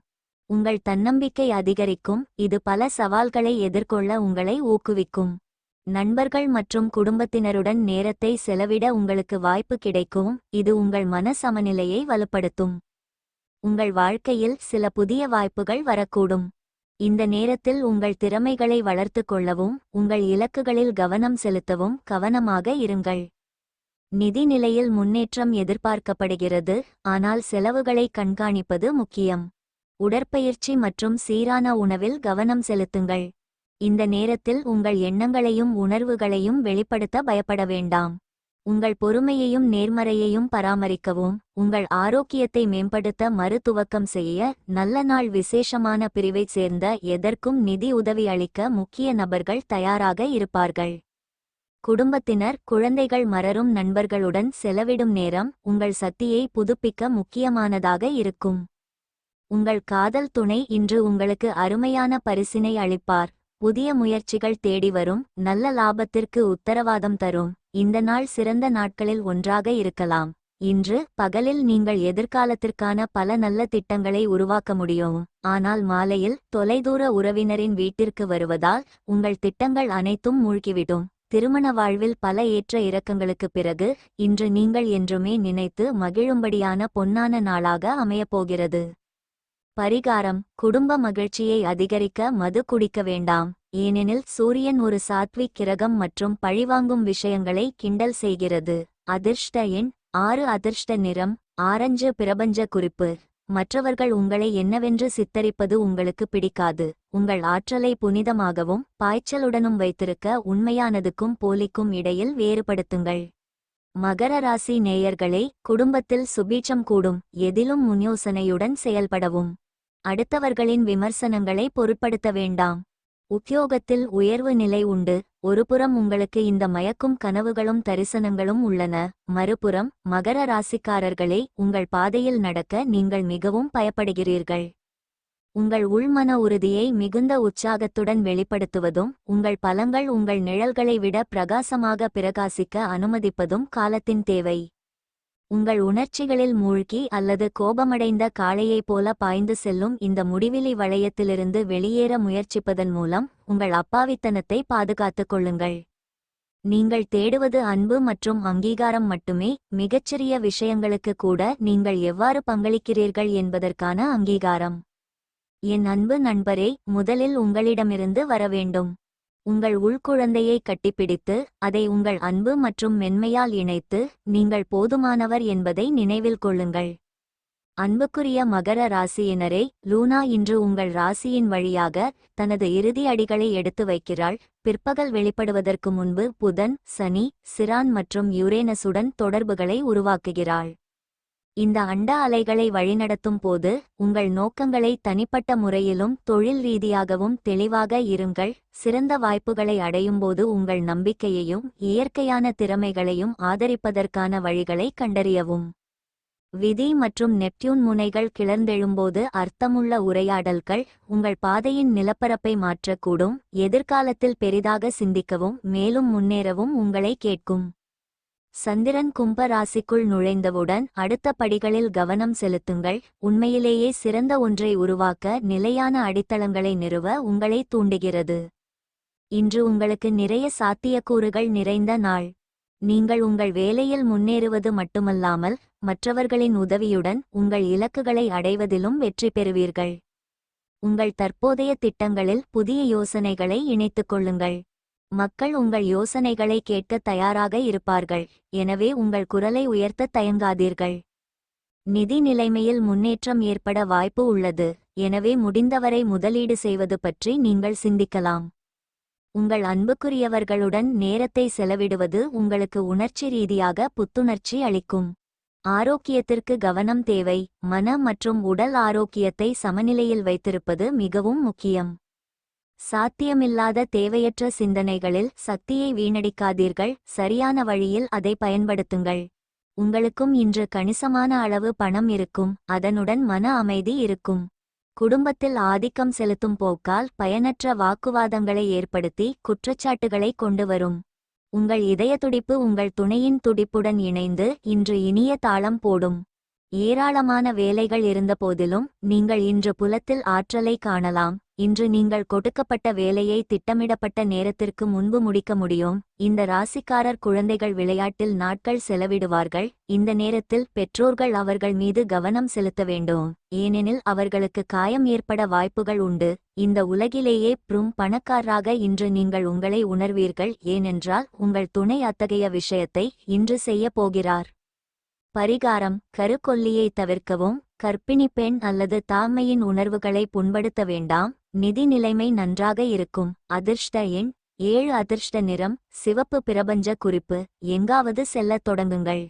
[SPEAKER 1] உங்கள் தன்னம்பிக்கை அதிகரிக்கும். இது பல சவால்களை எதிர்கொள்ள உங்களை ஊக்குவிக்கும். நண்பர்கள் மற்றும் குடும்பத்தினருடன் நேரத்தை செலவிட உங்களுக்கு வாய்ப்பு கிடைக்கும். இது உங்கள் மன சமநிலையை வலுப்படுத்தும். உங்கள் வாழ்க்கையில் சில புதிய வாய்ப்புகள் வரக்கூடும். இந்த நேரத்தில் உங்கள் திறமைகளை வளர்த்து கொள்ளவும் உங்கள் இலக்குகளில் கவனம் செலுத்தவும் கவனமாக இருங்கள். நிதி நிலையில் முன்னேற்றம் எதிர்பார்க்கப்படுகிறது, ஆனால் செலவுகளை கண்காணிப்பது முக்கியம். உடற்பயிற்சி மற்றும் சீரான உணவில் கவனம் செலுத்துங்கள். இந்த நேரத்தில் உங்கள் எண்ணங்களையும் உணர்வுகளையும் வெளிப்படுத்த பயப்பட வேண்டாம். உங்கள் பொறுமையையும் நேர்மறையையும் பராமரிக்கவும் உங்கள் ஆரோக்கியத்தை மேம்படுத்த மறுதுவக்கம் செய்ய நல்ல நாள். விசேஷமான பிரிவைச் சேர்ந்த எதற்கும் நிதி உதவி அளிக்க முக்கிய நபர்கள் தயாராக இருப்பார்கள். குடும்பத்தினர், குழந்தைகள், மறரும் நண்பர்களுடன் செலவிடும் நேரம் உங்கள் சக்தியை புதுப்பிக்க முக்கியமானதாக இருக்கும். உங்கள் காதல் துணை இன்று உங்களுக்கு அருமையான பரிசினை அளிப்பார். புதிய முயற்சிகள் தேடி வரும். நல்ல லாபத்திற்கு உத்தரவாதம் தரும். இந்த நாள் சிறந்த நாட்களில் ஒன்றாக இருக்கலாம். இன்று பகலில் நீங்கள் எதிர்காலத்திற்கான பல நல்ல திட்டங்களை உருவாக்க முடியும். ஆனால் மாலையில் தொலைதூர உறவினரின் வீட்டிற்கு வருவதால் உங்கள் திட்டங்கள் அனைத்தும் மூழ்கிவிடும். திருமண வாழ்வில் பல ஏற்ற இறக்கங்களுக்கு பிறகு இன்று நீங்கள் என்றுமே நினைத்து மகிழும்படியான பொன்னான நாளாக அமையப்போகிறது. பரிகாரம்: குடும்ப மகிழ்ச்சியை அதிகரிக்க மது குடிக்க வேண்டாம். ஏனெனில் சூரியன் ஒரு சாத்விக் கிரகம் மற்றும் பழிவாங்கும் விஷயங்களை கிண்டல் செய்கிறது. அதிர்ஷ்ட எண் 6. அதிர்ஷ்ட நிறம் ஆரஞ்சு. பிரபஞ்ச குறிப்பு: மற்றவர்கள் உங்களை என்னவென்று சித்தரிப்பது உங்களுக்கு பிடிக்காது. உங்கள் ஆற்றலை புனிதமாகவும் பாய்ச்சலுடனும் வைத்திருக்க உண்மையானதுக்கும் போலிக்கும் இடையில் வேறுபடுத்துங்கள். மகர ராசி நேயர்களே, குடும்பத்தில் சுபீட்சம் கூடும். எதிலும் முன்யோசனையுடன் செயல்படவும். அடுத்தவர்களின் விமர்சனங்களை பொருட்படுத்த வேண்டாம். உத்தியோகத்தில் உயர்வு நிலை உண்டு. ஒருபுறம் உங்களுக்கு இந்த மயக்கும் கனவுகளும் தரிசனங்களும் உள்ளன, மறுபுறம் மகர ராசிக்காரர்களே, உங்கள் பாதையில் நடக்க நீங்கள் மிகவும் பயப்படுகிறீர்கள். உங்கள் உள்மன உறுதியை மிகுந்த உற்சாகத்துடன் வெளிப்படுத்துவதும் உங்கள் பலங்கள் உங்கள் நிழல்களை விட பிரகாசமாக பிரகாசிக்க அனுமதிப்பதும் காலத்தின் தேவை. உங்கள் உணர்ச்சிகளில் மூழ்கி அல்லது கோபமடைந்த காளையைப் போல பாய்ந்து செல்லும் இந்த முடிவிலி வளையத்திலிருந்து வெளியேற முயற்சிப்பதன் மூலம் உங்கள் அப்பாவித்தனத்தை பாதுகாத்துக் கொள்ளுங்கள். நீங்கள் தேடுவது அன்பு மற்றும் அங்கீகாரம் மட்டுமே. மிகச்சிறிய விஷயங்களுக்கு கூட நீங்கள் எவ்வாறு பங்களிக்கிறீர்கள் என்பதற்கான அங்கீகாரம். என் அன்பு நண்பரே, முதலில் உங்களிடமிருந்து வரவேண்டும். உங்கள் உள்குழந்தையை கட்டிப்பிடித்து அதை உங்கள் அன்பு மற்றும் மென்மையால் இணைத்து நீங்கள் போதுமானவர் என்பதை நினைவில் கொள்ளுங்கள். அன்புக்குரிய மகர ராசியினரே, லூனா இன்று உங்கள் ராசியின் வழியாக தனது இறுதி அடிகளை எடுத்து வைக்கிறாள். பிற்பகல் வெளிப்படுவதற்கு முன்பு புதன், சனி, சிரான் மற்றும் யுரேனசுடன் தொடர்புகளை உருவாக்குகிறாள். இந்த அண்ட அலைகளை வழிநடத்தும் போது உங்கள் நோக்கங்களை தனிப்பட்ட முறையிலும் தொழில் ரீதியாகவும் தெளிவாக இருங்கள். சிறந்த வாய்ப்புகளை அடையும்போது உங்கள் நம்பிக்கையையும் இயற்கையான திறமைகளையும் ஆதரிப்பதற்கான வழிகளை கண்டறியவும். விதி மற்றும் நெப்டியூன் முனைகள் கிளர்ந்தெழும்போது அர்த்தமுள்ள உரையாடல்கள் உங்கள் பாதையின் நிலப்பரப்பை மாற்றக்கூடும். எதிர்காலத்தில் பெரிதாக சிந்திக்கவும் மேலும் முன்னேறவும் உங்களை கேட்கும். சந்திரன் கும்ப ராசிக்குள் நுழைந்தவுடன் அடுத்த படிகளில் கவனம் செலுத்துங்கள். உண்மையிலேயே சிறந்த ஒன்றை உருவாக்க நிலையான அடித்தளங்களை நிறுவ உங்களை தூண்டுகிறது. இன்று உங்களுக்கு நிறைய சாத்தியக்கூறுகள் நிறைந்த நாள். நீங்கள் உங்கள் வேலையில் முன்னேறுவது மட்டுமல்லாமல் மற்றவர்களின் உதவியுடன் உங்கள் இலக்குகளை அடைவதிலும் வெற்றி பெறுவீர்கள். உங்கள் தற்போதைய திட்டங்களில் புதிய யோசனைகளை இணைத்துக் கொள்ளுங்கள். மக்கள் உங்கள் யோசனைகளை கேட்க தயாராக இருப்பார்கள், எனவே உங்கள் குரலை உயர்த்த தயங்காதீர்கள். நிதி நிலைமையில் முன்னேற்றம் ஏற்பட வாய்ப்பு உள்ளது, எனவே முடிந்தவரை முதலீடு செய்வது பற்றி நீங்கள் சிந்திக்கலாம். உங்கள் அன்புக்குரியவர்களுடன் நேரத்தை செலவிடுவது உங்களுக்கு உணர்ச்சி ரீதியாக புத்துணர்ச்சி அளிக்கும். ஆரோக்கியத்திற்கு கவனம் தேவை. மன மற்றும் உடல் ஆரோக்கியத்தை சமநிலையில் வைத்திருப்பது மிகவும் முக்கியம். சாத்தியமில்லாத தேவையற்ற சிந்தனைகளில் சக்தியை வீணடிக்காதீர்கள். சரியான வழியில் அதை பயன்படுத்துங்கள். உங்களுக்கும் இன்று கணிசமான அளவு பணம் இருக்கும், அதனுடன் மன அமைதி இருக்கும். குடும்பத்தில் ஆதிக்கம் செலுத்தும் போக்கால் பயனற்ற வாக்குவாதங்களை ஏற்படுத்தி குற்றச்சாட்டுகளை கொண்டு வரும். உங்கள் இதயத்துடிப்பு உங்கள் துணையின் துடிப்புடன் இணைந்து இன்று இனிய தாளம் போடும். ஏராளமான வேலைகள் இருந்தபோதிலும் நீங்கள் இன்று புலத்தில் ஆற்றலை காணலாம். இன்று நீங்கள் கொடுக்கப்பட்ட வேலையை திட்டமிடப்பட்ட நேரத்திற்கு முன்பு முடிக்க முடியும். இந்த ராசிக்காரர் குழந்தைகள் விளையாட்டில் நாட்கள் செலவிடுவார்கள். இந்த நேரத்தில் பெற்றோர்கள் அவர்கள் மீது கவனம் செலுத்த வேண்டும், ஏனெனில் அவர்களுக்கு காயம் ஏற்பட வாய்ப்புகள் உண்டு. இந்த உலகிலேயே பணக்காரராக இன்று நீங்கள் உங்களை உணர்வீர்கள், ஏனென்றால் உங்கள் துணை அத்தகைய விஷயத்தை இன்று செய்ய போகிறார். பரிகாரம்: கருக்கொல்லியை தவிர்க்கவும். கர்ப்பிணி பெண் அல்லது தாய்மையின் உணர்வுகளை புண்படுத்த வேண்டாம். நிதி நிலைமை நன்றாக இருக்கும். அதிர்ஷ்ட எண் 7. அதிர்ஷ்ட நிறம் சிவப்பு. பிரபஞ்ச குறிப்பு: எங்காவது செல்லத் தொடங்குங்கள்.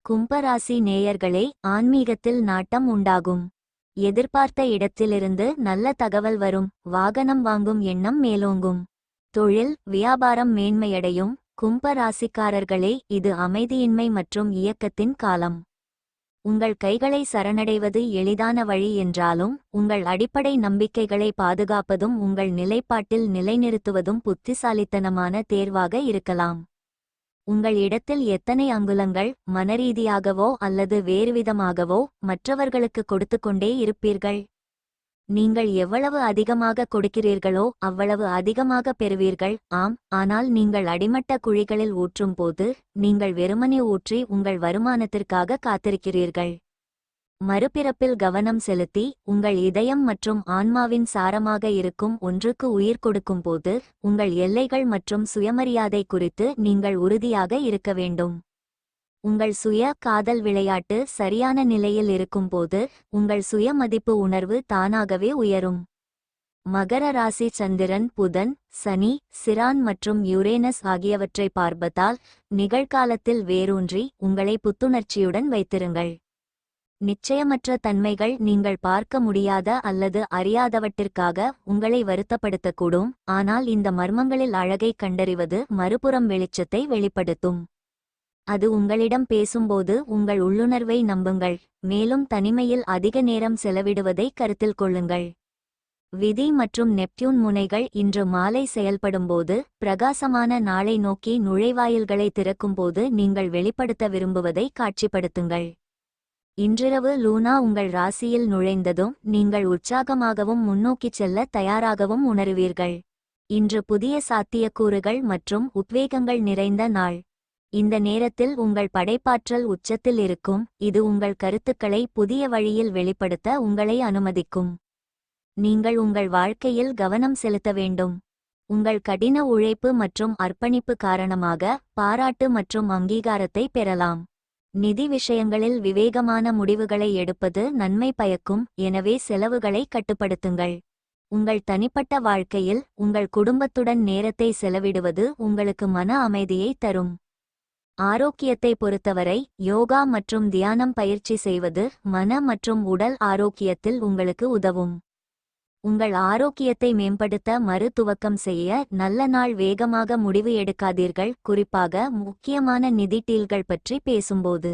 [SPEAKER 1] கும்பராசி நேயர்களே, ஆன்மீகத்தில் நாட்டம் உண்டாகும். எதிர்பார்த்த இடத்திலிருந்து நல்ல தகவல் வரும். வாகனம் வாங்கும் எண்ணம் மேலோங்கும். தொழில் வியாபாரம் மேன்மையடையும். கும்ப ராசிக்காரர்களே, இது அமைதியின்மை மற்றும் இயக்கத்தின் காலம். உங்கள் கைகளை சரணடைவது எளிதான வழி என்றாலும் உங்கள் அடிப்படை நம்பிக்கைகளை பாதுகாப்பதும் உங்கள் நிலைப்பாட்டில் நிலைநிறுத்துவதும் புத்திசாலித்தனமான தேர்வாக இருக்கலாம். உங்கள் இடத்தில் எத்தனை அங்குலங்கள் மனரீதியாகவோ அல்லது வேறுவிதமாகவோ மற்றவர்களுக்கு கொடுத்துக்கொண்டே இருப்பீர்கள். நீங்கள் எவ்வளவு அதிகமாக கொடுக்கிறீர்களோ அவ்வளவு அதிகமாக பெறுவீர்கள். ஆம், ஆனால் நீங்கள் அடிமட்ட குழிகளில் ஊற்றும் போது நீங்கள் வெறுமனே ஊற்றி உங்கள் வருமானத்திற்காக காத்திருக்கிறீர்கள். மறுபிறப்பில் கவனம் செலுத்தி உங்கள் இதயம் மற்றும் ஆன்மாவின் சாரமாக இருக்கும் ஒன்றுக்கு உயிர் கொடுக்கும்போது உங்கள் எல்லைகள் மற்றும் சுயமரியாதை குறித்து நீங்கள் உறுதியாக இருக்க வேண்டும். உங்கள் சுய காதல் விளையாட்டு சரியான நிலையில் இருக்கும்போது உங்கள் சுய மதிப்பு உணர்வு தானாகவே உயரும். மகர ராசி சந்திரன், புதன், சனி, சிரான் மற்றும் யுரேனஸ் ஆகியவற்றை பார்ப்பதால் நிகழ்காலத்தில் வேரூன்றி உங்களை புத்துணர்ச்சியுடன் வைத்திருங்கள். நிச்சயமற்ற தன்மைகள் நீங்கள் பார்க்க முடியாத அல்லது அறியாதவற்றிற்காக உங்களை வருத்தப்படுத்தக்கூடும், ஆனால் இந்த மர்மங்களில் அழகை கண்டறிவது மறுபுறம் வெளிச்சத்தை வெளிப்படுத்தும். அது உங்களிடம் பேசும்போது உங்கள் உள்ளுணர்வை நம்புங்கள், மேலும் தனிமையில் அதிக நேரம் செலவிடுவதை கருத்தில் கொள்ளுங்கள். விதி மற்றும் நெப்டியூன் முனைகள் இன்று மாலை செயல்படும்போது பிரகாசமான நாளை நோக்கி நுழைவாயில்களை திறக்கும்போது நீங்கள் வெளிப்படுத்த விரும்புவதை காட்சிப்படுத்துங்கள். இன்றிரவு லூனா உங்கள் ராசியில் நுழைந்ததும் நீங்கள் உற்சாகமாகவும் முன்னோக்கிச் செல்ல தயாராகவும் உணருவீர்கள். இன்று புதிய சாத்தியக்கூறுகள் மற்றும் உத்வேகங்கள் நிறைந்த நாள். இந்த நேரத்தில் உங்கள் படைப்பாற்றல் உச்சத்தில் இருக்கும், இது உங்கள் கருத்துக்களை புதிய வழியில் வெளிப்படுத்த உங்களை அனுமதிக்கும். நீங்கள் உங்கள் வாழ்க்கையில் கவனம் செலுத்த வேண்டும். உங்கள் கடின உழைப்பு மற்றும் அர்ப்பணிப்பு காரணமாக பாராட்டு மற்றும் அங்கீகாரத்தை பெறலாம். நிதி விஷயங்களில் விவேகமான முடிவுகளை எடுப்பது நன்மை பயக்கும், எனவே செலவுகளை கட்டுப்படுத்துங்கள். உங்கள் தனிப்பட்ட வாழ்க்கையில் உங்கள் குடும்பத்துடன் நேரத்தை செலவிடுவது உங்களுக்கு மன அமைதியை தரும். ஆரோக்கியத்தை பொறுத்தவரை யோகா மற்றும் தியானம் பயிற்சி செய்வது மன மற்றும் உடல் ஆரோக்கியத்தில் உங்களுக்கு உதவும். உங்கள் ஆரோக்கியத்தை மேம்படுத்த மறு துவக்கம் செய்ய நல்ல நாள். வேகமாக முடிவு எடுக்காதீர்கள், குறிப்பாக முக்கியமான நிதி டீல்கள் பற்றி பேசும்போது.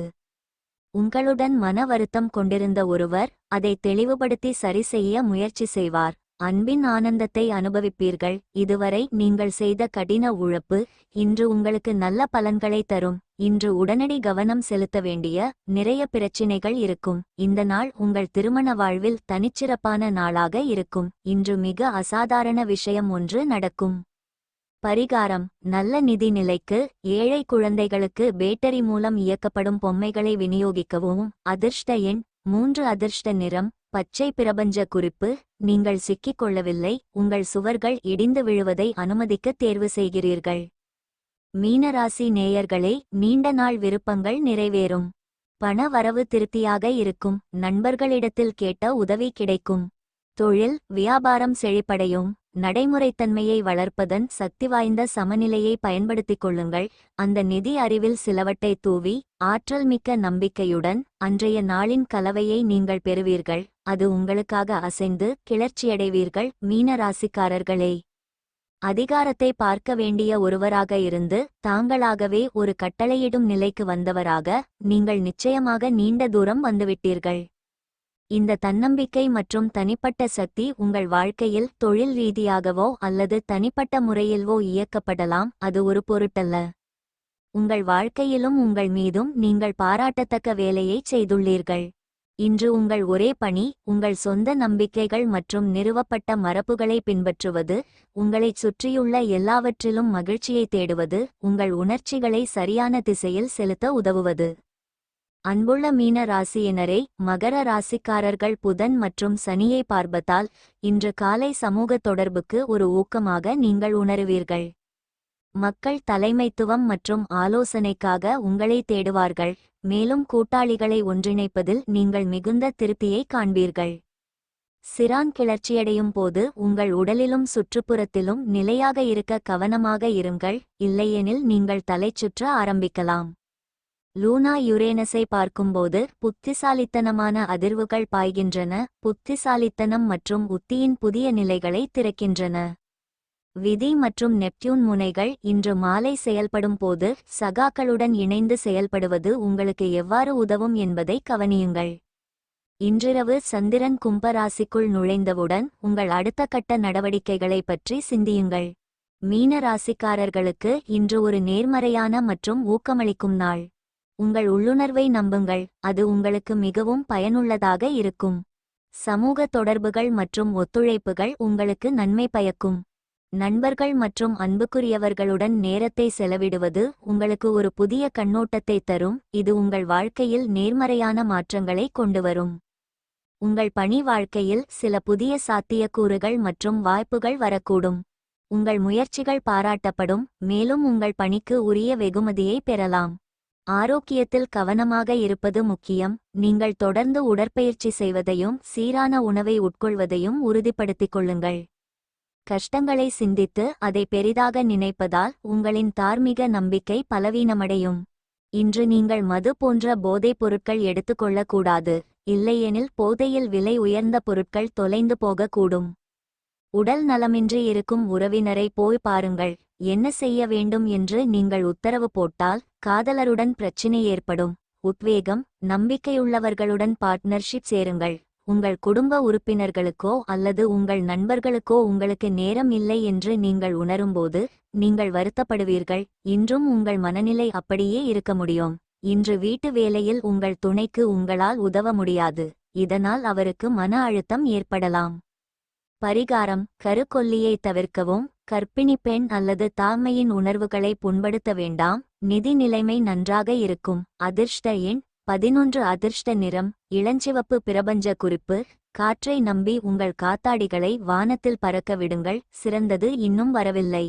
[SPEAKER 1] உங்களுடன் மன வருத்தம் கொண்டிருந்த ஒருவர் அதை தெளிவுபடுத்தி சரி செய்ய முயற்சி செய்வார். அன்பின் ஆனந்தத்தை அனுபவிப்பீர்கள். இதுவரை நீங்கள் செய்த கடின உழைப்பு இன்று உங்களுக்கு நல்ல பலன்களை தரும். இன்று உடனடி கவனம் செலுத்த வேண்டிய நிறைய பிரச்சினைகள் இருக்கும். இந்த நாள் உங்கள் திருமண வாழ்வில் தனிச்சிறப்பான நாளாக இருக்கும். இன்று மிக அசாதாரண விஷயம் ஒன்று நடக்கும். பரிகாரம்: நல்ல நிதி நிலைக்கு ஏழை குழந்தைகளுக்கு பேட்டரி மூலம் இயக்கப்படும் பொம்மைகளை விநியோகிக்கவும். அதிர்ஷ்ட எண் 3. அதிர்ஷ்ட நிறம் பச்சை. பிரபஞ்ச குறிப்பு: நீங்கள் சிக்கிக் கொள்ளவில்லை, உங்கள் சுவர்கள் இடிந்து விழுவதை அனுமதிக்க தேர்வு செய்கிறீர்கள். மீனராசி நேயர்களே, நீண்ட நாள் விருப்பங்கள் நிறைவேறும். பண வரவு திருப்தியாக இருக்கும். நண்பர்களிடத்தில் கேட்ட உதவி கிடைக்கும். தொழில் வியாபாரம் செழிப்படையும். நடைமுறைத்தன்மையை வளர்ப்பதன் சக்தி வாய்ந்த சமநிலையை பயன்படுத்திக் கொள்ளுங்கள். அந்த நிதி அறிவில் சிலவற்றை தூவி ஆற்றல் மிக்க நம்பிக்கையுடன் அன்றைய நாளின் கலவையை நீங்கள் பெறுவீர்கள். அது உங்களுக்காக அசைந்து கிளர்ச்சியடைவீர்கள். மீன ராசிக்காரர்களே, அதிகாரத்தை பார்க்க வேண்டிய ஒருவராக இருந்து தாங்களாகவே ஒரு கட்டளையிடும் நிலைக்கு வந்தவராக நீங்கள் நிச்சயமாக நீண்ட தூரம் வந்துவிட்டீர்கள். இந்த தன்னம்பிக்கை மற்றும் தனிப்பட்ட சக்தி உங்கள் வாழ்க்கையில் தொழில் ரீதியாகவோ அல்லது தனிப்பட்ட முறையில்வோ இயக்கப்படலாம். அது ஒரு பொருட்டல்ல. உங்கள் வாழ்க்கையிலும் உங்கள் மீதும் நீங்கள் பாராட்டத்தக்க வேலையை செய்துள்ளீர்கள். இன்று உங்கள் ஒரே பணி உங்கள் சொந்த நம்பிக்கைகள் மற்றும் நிறுவப்பட்ட மரபுகளை பின்பற்றுவது. உங்களைச் சுற்றியுள்ள எல்லாவற்றிலும் மகிழ்ச்சியை தேடுவது. உங்கள் உணர்ச்சிகளை சரியான திசையில் செலுத்த உதவுவது. அன்புள்ள மீன ராசியினரே, மகர ராசிக்காரர்கள் புதன் மற்றும் சனியை பார்ப்பதால் இன்று காலை சமூக தொடர்புக்கு ஒரு ஊக்கமாக நீங்கள் உணருவீர்கள். மக்கள் தலைமைத்துவம் மற்றும் ஆலோசனைக்காக உங்களை தேடுவார்கள், மேலும் கூட்டாளிகளை ஒன்றிணைப்பதில் நீங்கள் மிகுந்த திருப்தியை காண்பீர்கள். சிரான் கிளர்ச்சியடையும் போது உங்கள் உடலிலும் சுற்றுப்புறத்திலும் நிலையாக இருக்க கவனமாக இருங்கள், இல்லையெனில் நீங்கள் தலைச்சுற்ற ஆரம்பிக்கலாம். லூனா யுரேனஸை பார்க்கும்போது புத்திசாலித்தனமான அதிர்வுகள் பாய்கின்றன. புத்திசாலித்தனம் மற்றும் உத்தியின் புதிய நிலைகளை திறக்கின்றன. விதி மற்றும் நெப்டியூன் முனைகள் இன்று மாலை செயல்படும் போது சகாக்களுடன் இணைந்து செயல்படுவது உங்களுக்கு எவ்வாறு உதவும் என்பதை கவனியுங்கள். இன்றிரவு சந்திரன் கும்பராசிக்குள் நுழைந்தவுடன் உங்கள் அடுத்த கட்ட நடவடிக்கைகளை பற்றி சிந்தியுங்கள். மீன ராசிக்காரர்களுக்கு இன்று ஒரு நேர்மறையான மற்றும் ஊக்கமளிக்கும் நாள். உங்கள் உள்ளுணர்வை நம்புங்கள், அது உங்களுக்கு மிகவும் பயனுள்ளதாக இருக்கும். சமூக தொடர்புகள் மற்றும் ஒத்துழைப்புகள் உங்களுக்கு நன்மை பயக்கும். நண்பர்கள் மற்றும் அன்புக்குரியவர்களுடன் நேரத்தை செலவிடுவது உங்களுக்கு ஒரு புதிய கண்ணோட்டத்தை தரும். இது உங்கள் வாழ்க்கையில் நேர்மறையான மாற்றங்களை கொண்டுவரும். உங்கள் பணி வாழ்க்கையில் சில புதிய சாத்தியக்கூறுகள் மற்றும் வாய்ப்புகள் வரக்கூடும். உங்கள் முயற்சிகள் பாராட்டப்படும், மேலும் உங்கள் பணிக்கு உரிய வெகுமதியை பெறலாம். ஆரோக்கியத்தில் கவனமாக இருப்பது முக்கியம். நீங்கள் தொடர்ந்து உடற்பயிற்சி செய்வதையும் சீரான உணவை உட்கொள்வதையும் உறுதிப்படுத்திக் கொள்ளுங்கள். கஷ்டங்களை சிந்தித்து அதை பெரிதாக நினைப்பதால் உங்களின் தார்மீக நம்பிக்கை பலவீனமடையும். இன்று நீங்கள் மது போன்ற போதைப் பொருட்கள் எடுத்துக்கொள்ளக்கூடாது, இல்லையெனில் போதையில் விலை உயர்ந்த பொருட்கள் தொலைந்து போகக்கூடும். உடல் நலமின்றி இருக்கும் உறவினரை போய் பாருங்கள். என்ன செய்ய வேண்டும் என்று நீங்கள் உத்தரவு போட்டால் காதலருடன் பிரச்சினை ஏற்படும். உத்வேகம், நம்பிக்கையுள்ளவர்களுடன் பார்ட்னர்ஷிப் சேருங்கள். உங்கள் குடும்ப உறுப்பினர்களுக்கோ அல்லது உங்கள் நண்பர்களுக்கோ உங்களுக்கு நேரம் இல்லை என்று நீங்கள் உணரும்போது நீங்கள் வருத்தப்படுவீர்கள். இன்றும் உங்கள் மனநிலை அப்படியே இருக்க முடியும். இன்று வீட்டு வேலையில் உங்கள் துணைக்கு உங்களால் உதவ முடியாது, இதனால் அவருக்கு மன அழுத்தம் ஏற்படலாம். பரிகாரம்: கருக்கொல்லியை தவிர்க்கவும். கர்ப்பிணி பெண் அல்லது தாய்மையின் உணர்வுகளை புண்படுத்த வேண்டாம். நிதி நிலைமை நன்றாக இருக்கும். அதிர்ஷ்ட எண் 11. அதிர்ஷ்ட நிறம் இளஞ்சிவப்பு. பிரபஞ்ச குறிப்பு: காற்றை நம்பி உங்கள் காத்தாடிகளை வானத்தில் பறக்க விடுங்கள், சிறந்தது இன்னும் வரவில்லை.